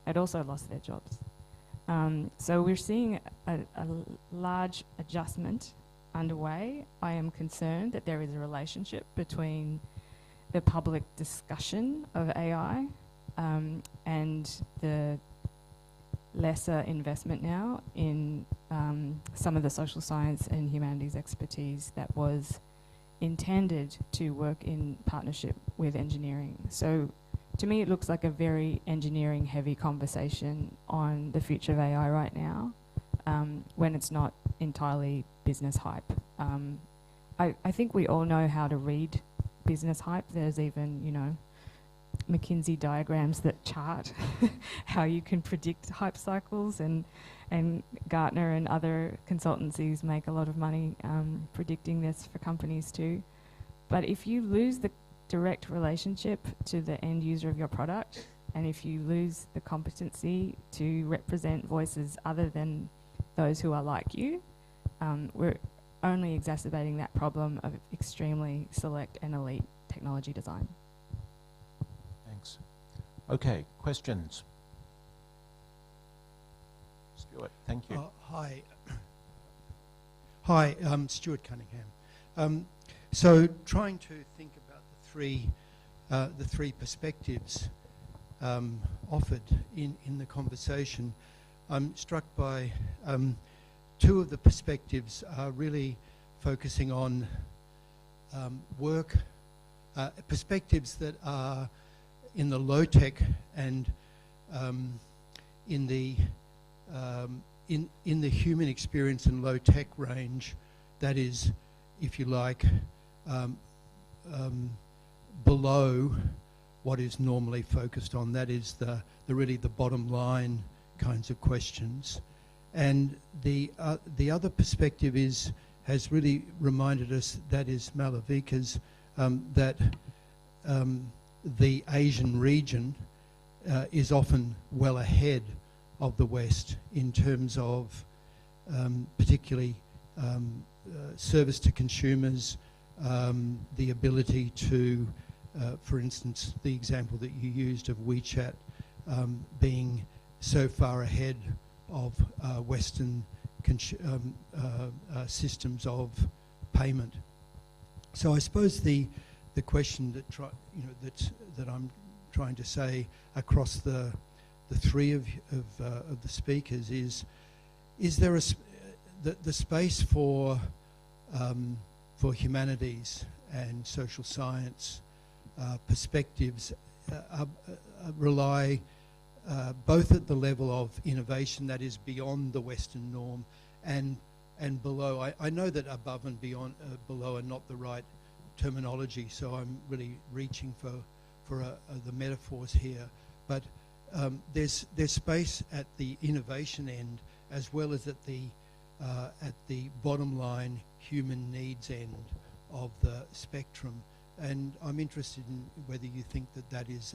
had also lost their jobs. So we're seeing a large adjustment underway. I am concerned that there is a relationship between the public discussion of AI and the lesser investment now in some of the social science and humanities expertise that was intended to work in partnership with engineering. So to me, it looks like a very engineering-heavy conversation on the future of AI right now, when it's not entirely business hype. I think we all know how to read business hype. There's even, McKinsey diagrams that chart how you can predict hype cycles, and Gartner and other consultancies make a lot of money predicting this for companies too. But if you lose the direct relationship to the end user of your product, and if you lose the competency to represent voices other than those who are like you, we're only exacerbating that problem of extremely select and elite technology design. Thanks. Okay, questions? Stuart, thank you. Hi. Hi, Stuart Cunningham. So trying to think about the three perspectives offered in the conversation, I'm struck by two of the perspectives are really focusing on work, perspectives that are in the low tech and in the human experience and low tech range, that is, if you like, below what is normally focused on. That is the really the bottom line kinds of questions. And the other perspective has really reminded us, that is Malavika's, that the Asian region is often well ahead of the West in terms of particularly service to consumers, the ability to, for instance, the example that you used of WeChat being so far ahead of Western systems of payment. So I suppose the question that I'm trying to say across the three of the speakers is there the space for humanities and social science perspectives rely both at the level of innovation that is beyond the Western norm and below. I know that above and beyond, below are not the right terminology, so I'm really reaching for the metaphors here. But there's space at the innovation end as well as at the bottom line human needs end of the spectrum. And I'm interested in whether you think that is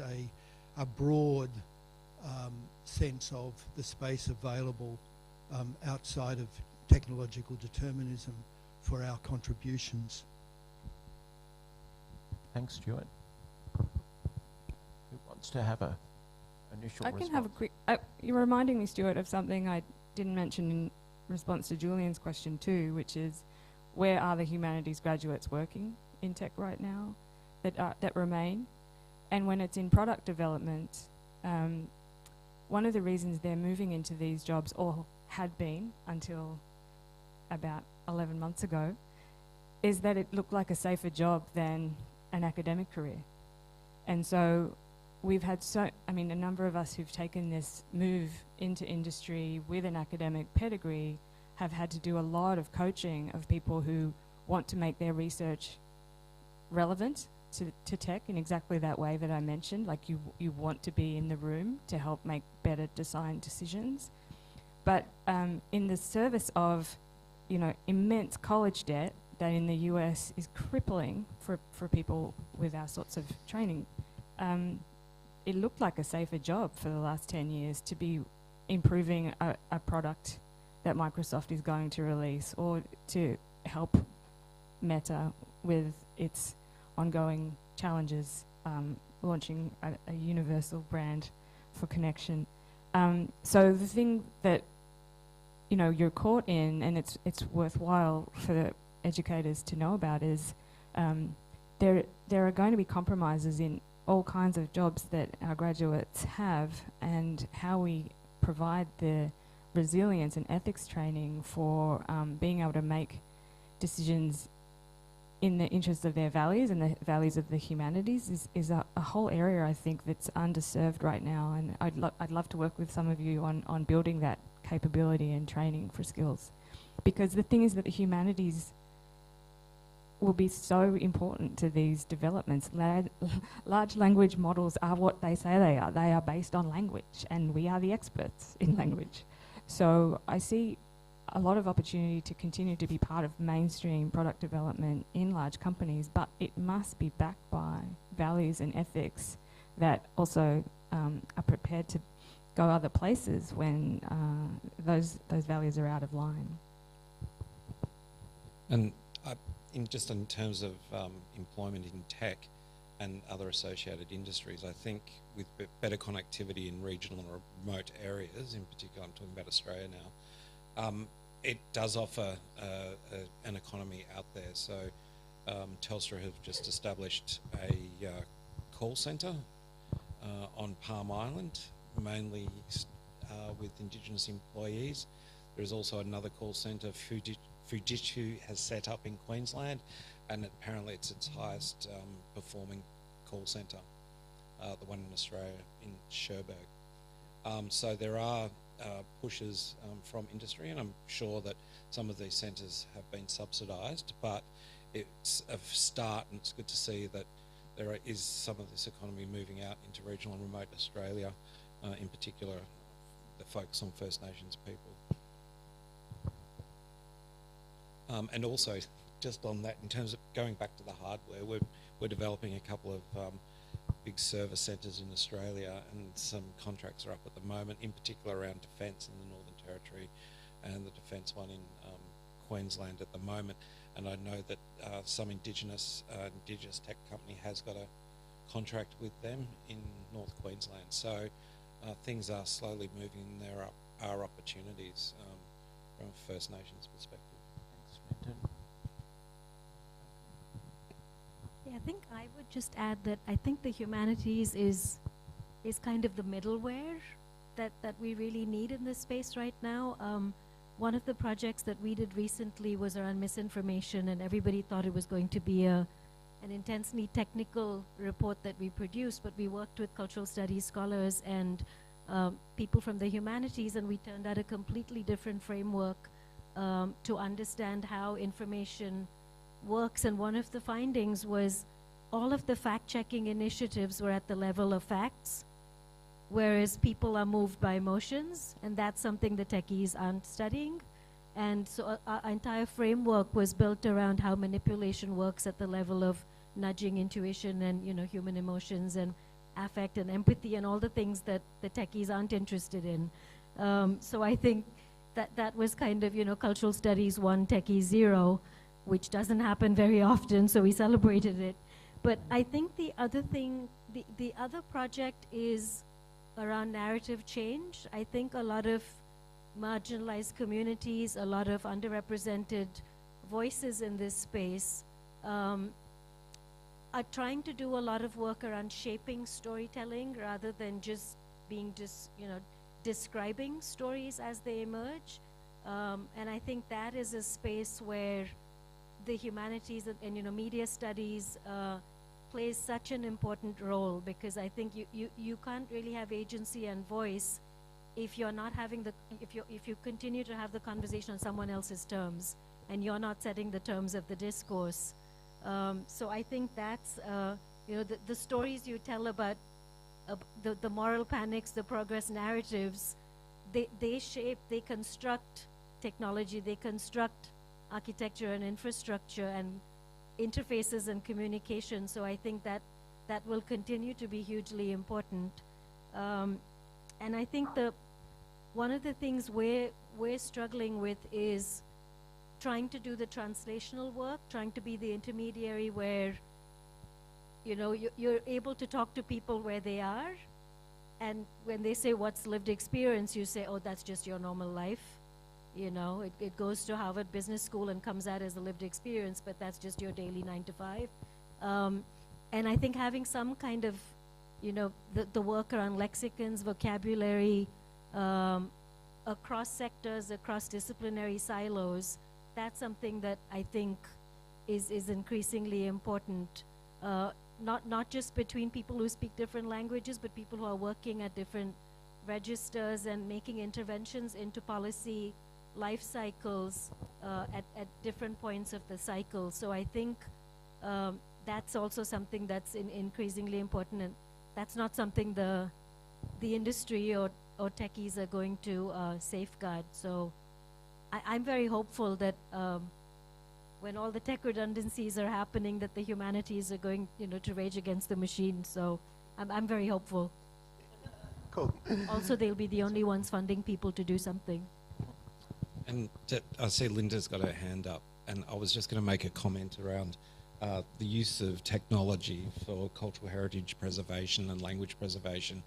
a broad sense of the space available outside of technological determinism for our contributions. Thanks, Stuart. Who wants to have a initial response? I can have a quick... you're reminding me, Stuart, of something I didn't mention in response to Julian's question too, which is where are the humanities graduates working in tech right now that remain? And when it's in product development, one of the reasons they're moving into these jobs, or had been until about 11 months ago, is that it looked like a safer job than an academic career. And so we've had a number of us who've taken this move into industry with an academic pedigree have had to do a lot of coaching of people who want to make their research relevant to tech in exactly that way that I mentioned. Like you want to be in the room to help make better design decisions. But in the service of, immense college debt that in the US is crippling for people with our sorts of training, it looked like a safer job for the last 10 years to be improving a product that Microsoft is going to release, or to help Meta with its ongoing challenges, launching a universal brand for connection. So the thing that you're caught in, and it's worthwhile for the educators to know about, is there are going to be compromises in all kinds of jobs that our graduates have, and how we provide the resilience and ethics training for being able to make decisions in the interest of their values and the values of the humanities is a whole area, I think, that's underserved right now. And I'd love to work with some of you on building that capability and training for skills. Because the thing is that the humanities will be so important to these developments. Large language models are what they say they are. They are based on language, and we are the experts in language. So I see a lot of opportunity to continue to be part of mainstream product development in large companies, but it must be backed by values and ethics that also are prepared to go other places when those values are out of line. And in terms of employment in tech and other associated industries, I think with better connectivity in regional and remote areas, in particular I'm talking about Australia now, it does offer an economy out there. So Telstra have just established a call centre on Palm Island, mainly with Indigenous employees. There is also another call centre Fujitsu has set up in Queensland, and apparently it's its highest performing call centre, the one in Australia, in Cherbourg. So there are pushes from industry, and I'm sure that some of these centres have been subsidised, but it's a start, and it's good to see that there is some of this economy moving out into regional and remote Australia, in particular the focus on First Nations people. And also, just on that, in terms of going back to the hardware, we're developing a couple of big service centres in Australia, and some contracts are up at the moment, in particular around defence in the Northern Territory and the defence one in Queensland at the moment. And I know that some Indigenous tech company has got a contract with them in North Queensland. So things are slowly moving, and there are opportunities from a First Nations perspective. Yeah, I think I would just add that I think the humanities is kind of the middleware that we really need in this space right now. One of the projects that we did recently was around misinformation, and everybody thought it was going to be a an intensely technical report that we produced, but we worked with cultural studies scholars and people from the humanities, and we turned out a completely different framework to understand how information works. And one of the findings was all of the fact-checking initiatives were at the level of facts, whereas people are moved by emotions, and that's something the techies aren't studying. And so our entire framework was built around how manipulation works at the level of nudging, intuition, and human emotions and affect and empathy and all the things that the techies aren't interested in. So I think that was kind of cultural studies 1, techie 0, which doesn't happen very often, so we celebrated it. But I think the other thing, the other project is around narrative change. I think a lot of marginalized communities, a lot of underrepresented voices in this space are trying to do a lot of work around shaping storytelling rather than just being describing stories as they emerge. And I think that is a space where the humanities and media studies plays such an important role, because I think you can't really have agency and voice if you're not having if you continue to have the conversation on someone else's terms and you're not setting the terms of the discourse. So I think that's the stories you tell about the moral panics, the progress narratives, they shape, they construct technology, they construct architecture and infrastructure and interfaces and communication. So I think that will continue to be hugely important. And I think one of the things we're struggling with is trying to do the translational work, trying to be the intermediary where you're able to talk to people where they are, and when they say what's lived experience, you say, oh, that's just your normal life. It goes to Harvard Business School and comes out as a lived experience, but that's just your daily 9 to 5. And I think having some kind of, the work around lexicons, vocabulary, across sectors, across disciplinary silos, that's something that I think is increasingly important, not just between people who speak different languages, but people who are working at different registers and making interventions into policy life cycles at different points of the cycle. So I think that's also something that's increasingly important, and that's not something the industry or techies are going to safeguard. So I'm very hopeful that when all the tech redundancies are happening, that the humanities are going to rage against the machine. So I'm very hopeful. Cool. Also, they'll be the only ones funding people to do something. And I see Linda's got her hand up, and I was just going to make a comment around the use of technology for cultural heritage preservation and language preservation,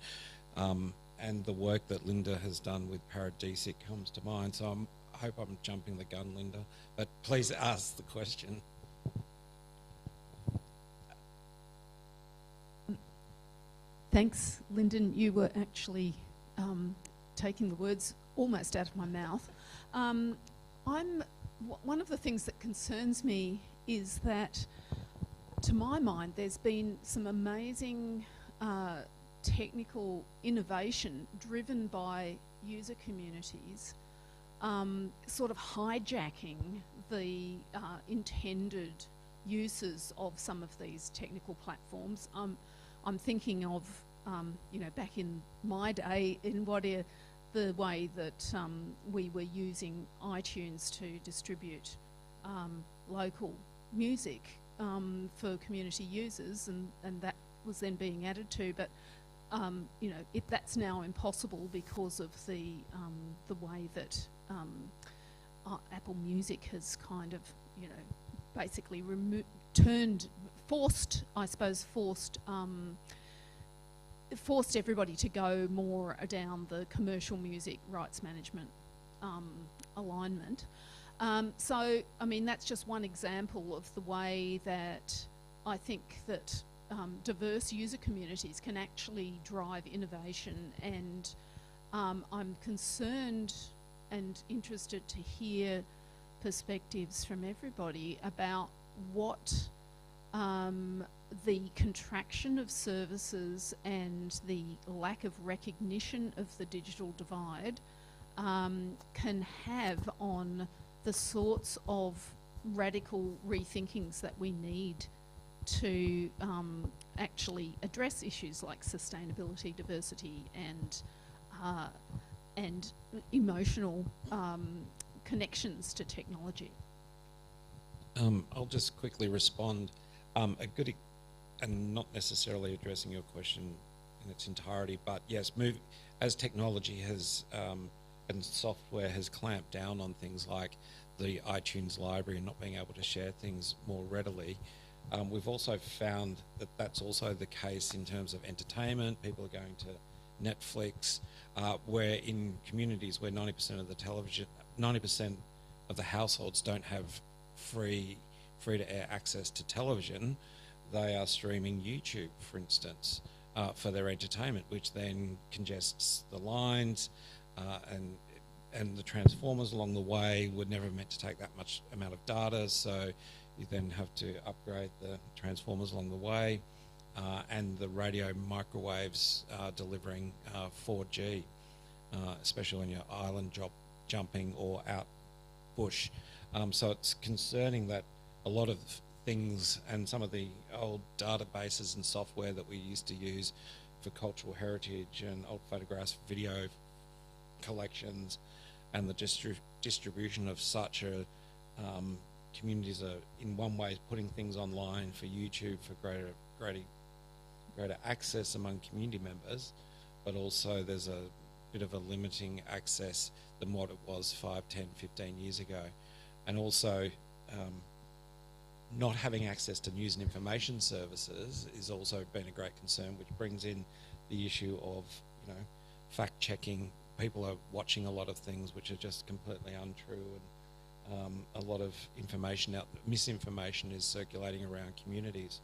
and the work that Linda has done with Paradisic comes to mind. So I hope I'm jumping the gun, Linda, but please ask the question. Thanks, Lyndon. You were actually taking the words almost out of my mouth. One of the things that concerns me is that, to my mind, there's been some amazing technical innovation driven by user communities, sort of hijacking the intended uses of some of these technical platforms. I'm thinking of, back in my day, the way that we were using iTunes to distribute local music for community users, and that was then being added to. But that's now impossible because of the way that Apple Music has kind of, basically forced everybody to go more down the commercial music rights management alignment. So, I mean, that's just one example of the way that I think that diverse user communities can actually drive innovation, and I'm concerned and interested to hear perspectives from everybody about what the contraction of services and the lack of recognition of the digital divide can have on the sorts of radical rethinkings that we need to actually address issues like sustainability, diversity, and emotional connections to technology. I'll just quickly respond. And not necessarily addressing your question in its entirety, but yes, as technology has and software has clamped down on things like the iTunes library and not being able to share things more readily, we've also found that that's also the case in terms of entertainment. People are going to Netflix, where in communities where 90% of the households don't have free-to-air access to television, they are streaming YouTube, for instance, for their entertainment, which then congests the lines, and the transformers along the way were never meant to take that much amount of data, so you then have to upgrade the transformers along the way, and the radio microwaves delivering 4G, especially when you're island jumping or out bush. So it's concerning that a lot of things and some of the old databases and software that we used to use for cultural heritage and old photographs, video collections, and the distribution of such communities are in one way putting things online for YouTube for greater access among community members, but also there's a bit of a limiting access than what it was 5, 10, 15 years ago. And also not having access to news and information services is also been a great concern, which brings in the issue of, fact-checking. People are watching a lot of things which are just completely untrue, and a lot of misinformation is circulating around communities,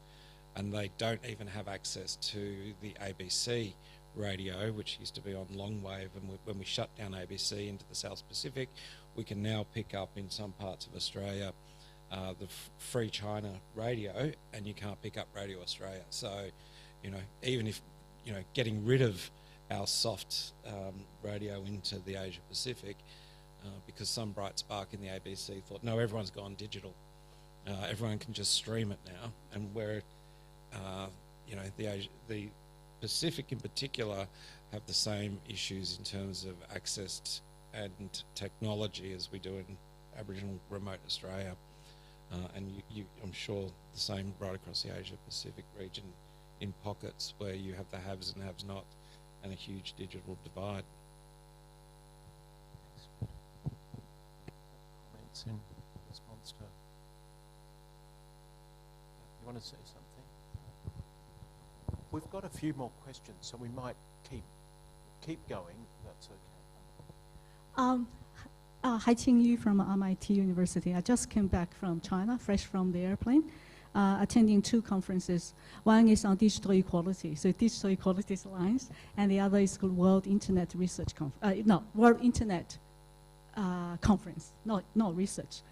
and they don't even have access to the ABC radio, which used to be on long wave, and when we shut down ABC into the South Pacific, we can now pick up in some parts of Australia the Free China radio, and you can't pick up Radio Australia. So, even if, getting rid of our soft radio into the Asia Pacific, because some bright spark in the ABC thought, no, everyone's gone digital. Everyone can just stream it now, and where, the Pacific in particular have the same issues in terms of access and technology as we do in Aboriginal remote Australia. And I'm sure the same right across the Asia Pacific region, in pockets where you have the haves and have not, and a huge digital divide. Comments in response to... You want to say something? We've got a few more questions, so we might keep going. That's okay. Hai Qing Yu from MIT University. I just came back from China, fresh from the airplane, attending 2 conferences. One is on digital equality, so digital equality alliance, and the other is called World Internet Research World Internet Conference, not research.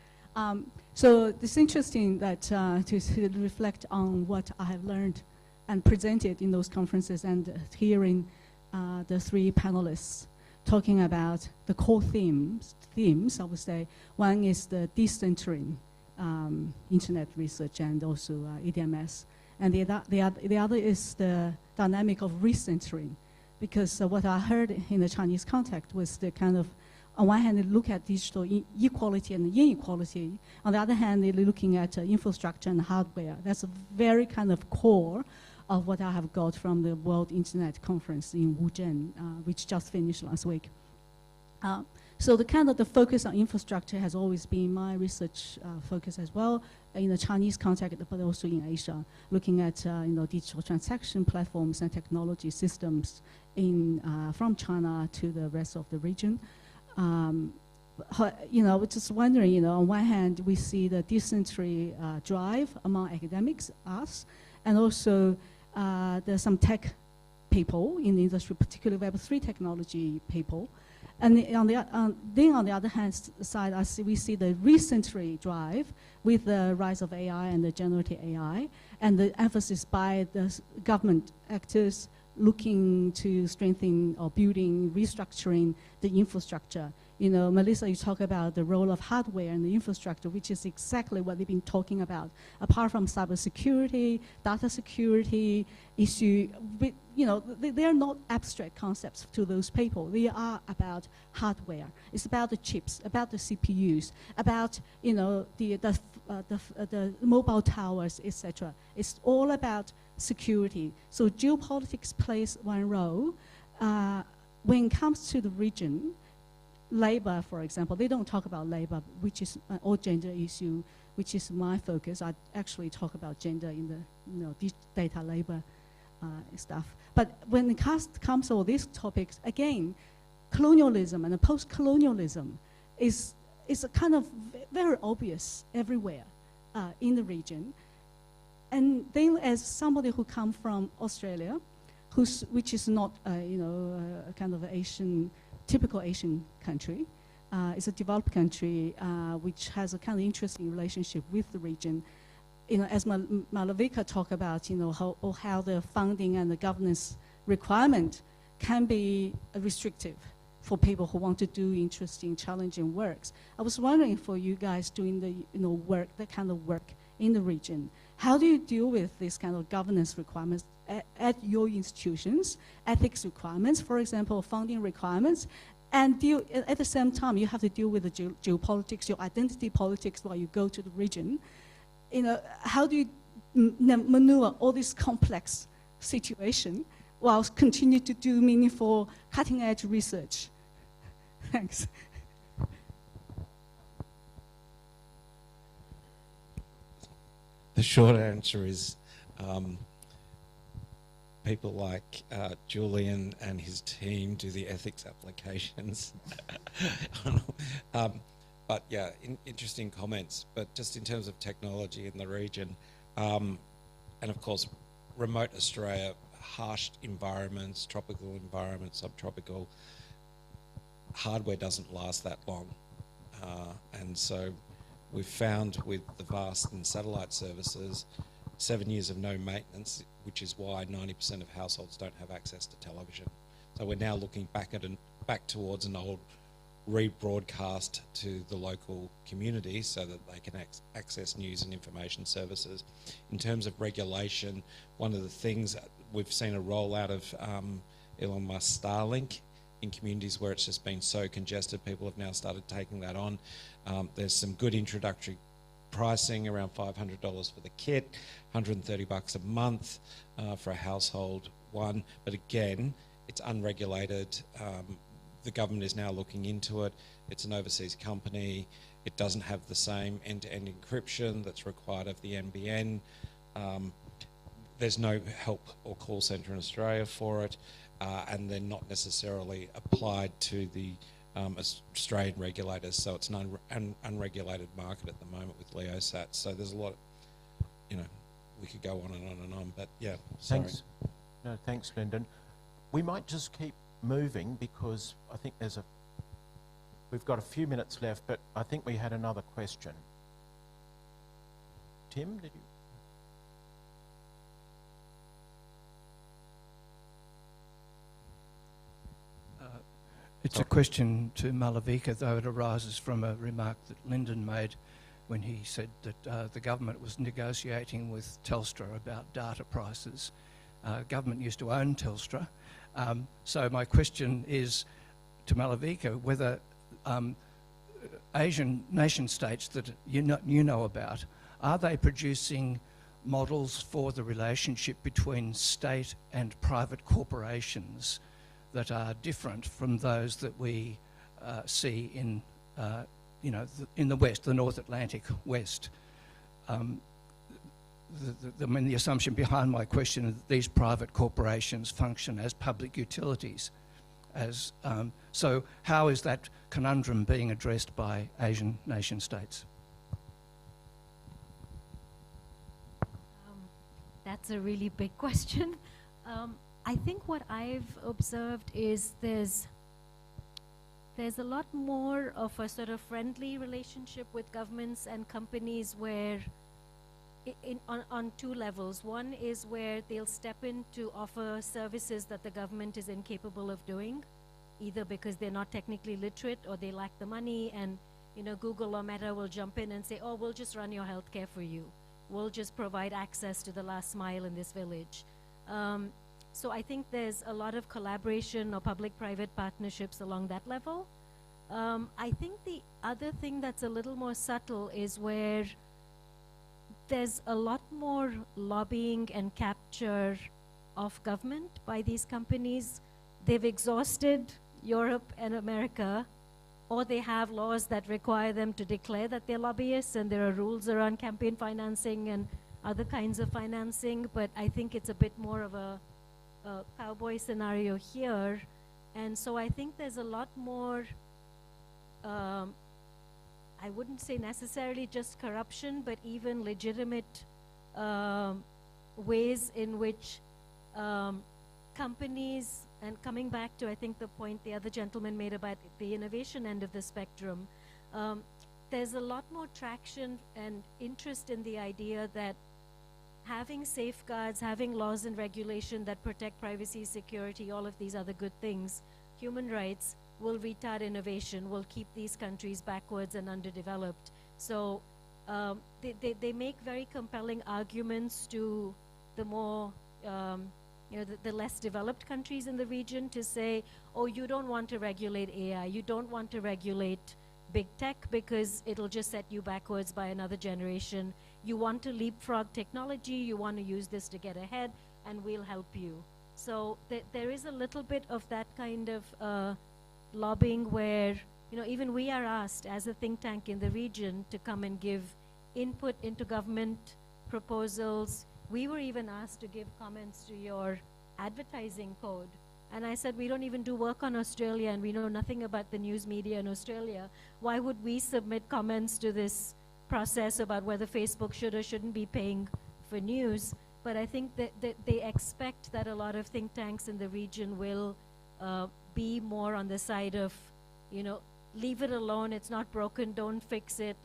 So it's interesting that to reflect on what I have learned and presented in those conferences, and hearing the 3 panelists talking about the core themes, I would say. One is the decentering internet research and also EDMS. And the other is the dynamic of recentering, because what I heard in the Chinese context was the kind of, on one hand, they look at digital equality and inequality. On the other hand, they're looking at infrastructure and hardware. That's a very kind of core of what I have got from the World Internet Conference in Wuzhen, which just finished last week. So the focus on infrastructure has always been my research focus as well, in the Chinese context, but also in Asia, looking at digital transaction platforms and technology systems from China to the rest of the region. We're just wondering, on one hand, we see the dysentery drive among academics, us, and also there's some tech people in the industry, particularly Web3 technology people. And then on the other hand side, we see the recent drive with the rise of AI and the generative AI, and the emphasis by the government actors looking to strengthen or building, restructuring the infrastructure. You know, Melissa, you talk about the role of hardware and the infrastructure, which is exactly what they've been talking about. Apart from cybersecurity, data security issue, you know, they are not abstract concepts to those people. They are about hardware. It's about the chips, about the CPUs, about, you know, the mobile towers, etc. It's all about security. So geopolitics plays one role. When it comes to the region, labor, for example, they don't talk about labor, which is or gender issue, which is my focus. I actually talk about gender in the, you know, data labor stuff. But when it comes to all these topics, again, colonialism and post-colonialism is a kind of very obvious everywhere in the region. And then, as somebody who comes from Australia, which is not, you know, a kind of Asian, typical Asian country. It's a developed country which has a kind of interesting relationship with the region. You know, as Malavika talked about, you know, how the funding and the governance requirement can be restrictive for people who want to do interesting, challenging works. I was wondering, for you guys doing the, you know, work, that kind of work in the region, how do you deal with this kind of governance requirements at your institutions, ethics requirements, for example, funding requirements, and at the same time, you have to deal with the geopolitics, your identity politics while you go to the region. You know, how do you maneuver all this complex situation while continue to do meaningful, cutting-edge research? Thanks. The short answer is people like Julian and his team do the ethics applications. But yeah, interesting comments. But just in terms of technology in the region, and of course, remote Australia, harsh environments, tropical environments, subtropical, hardware doesn't last that long. And so we've found with the vast and satellite services, 7 years of no maintenance, which is why 90% of households don't have access to television. So we're now looking back towards an old rebroadcast to the local community so that they can access news and information services. In terms of regulation, one of the things we've seen a rollout of Elon Musk Starlink in communities where it's just been so congested, people have now started taking that on. There's some good introductory pricing, around $500 for the kit, $130 a month for a household one. But again, it's unregulated. The government is now looking into it. It's an overseas company. It doesn't have the same end-to-end encryption that's required of the NBN. There's no help or call centre in Australia for it, and they're not necessarily applied to the Australian regulators, so it's an unregulated market at the moment with LeoSat. So there's a lot, you know, we could go on and on and on, but yeah, sorry. Thanks. No, thanks, Lyndon. We might just keep moving because I think we've got a few minutes left, but I think we had another question. Tim, did you? It's a question to Malavika, though it arises from a remark that Lyndon made when he said that the government was negotiating with Telstra about data prices. Government used to own Telstra. So my question is to Malavika whether Asian nation states that you know about, are they producing models for the relationship between state and private corporations that are different from those that we see in, you know, in the West, the North Atlantic West? I mean, the assumption behind my question is that these private corporations function as public utilities. So how is that conundrum being addressed by Asian nation states? That's a really big question. I think what I've observed is there's a lot more of a sort of friendly relationship with governments and companies where on two levels. One is where they'll step in to offer services that the government is incapable of doing, either because they're not technically literate or they lack the money, and Google or Meta will jump in and say, oh, we'll just run your healthcare for you. We'll just provide access to the last mile in this village. So I think there's a lot of collaboration or public-private partnerships along that level. I think the other thing that's a little more subtle is where there's a lot more lobbying and capture of government by these companies. They've exhausted Europe and America, or they have laws that require them to declare that they're lobbyists, and there are rules around campaign financing and other kinds of financing, but I think it's a bit more of a cowboy scenario here. And so I think there's a lot more, I wouldn't say necessarily just corruption, but even legitimate ways in which companies, and coming back to, I think, the point the other gentleman made about the innovation end of the spectrum, there's a lot more traction and interest in the idea that having safeguards, having laws and regulation that protect privacy, security, all of these other good things, human rights, will retard innovation, will keep these countries backwards and underdeveloped. So they make very compelling arguments to the more, the less developed countries in the region to say, oh, you don't want to regulate AI, you don't want to regulate big tech because it'll just set you backwards by another generation. You want to leapfrog technology, you want to use this to get ahead, and we'll help you. So there is a little bit of that kind of lobbying where, even we are asked as a think tank in the region to come and give input into government proposals. We were even asked to give comments to your advertising code. And I said, we don't even do work on Australia, and we know nothing about the news media in Australia. Why would we submit comments to this process about whether Facebook should or shouldn't be paying for news? But I think that they expect that a lot of think tanks in the region will be more on the side of, leave it alone, it's not broken, don't fix it,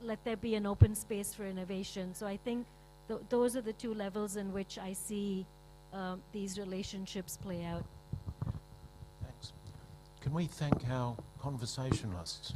let there be an open space for innovation. So I think those are the two levels in which I see these relationships play out. Thanks. Can we thank our conversationalists?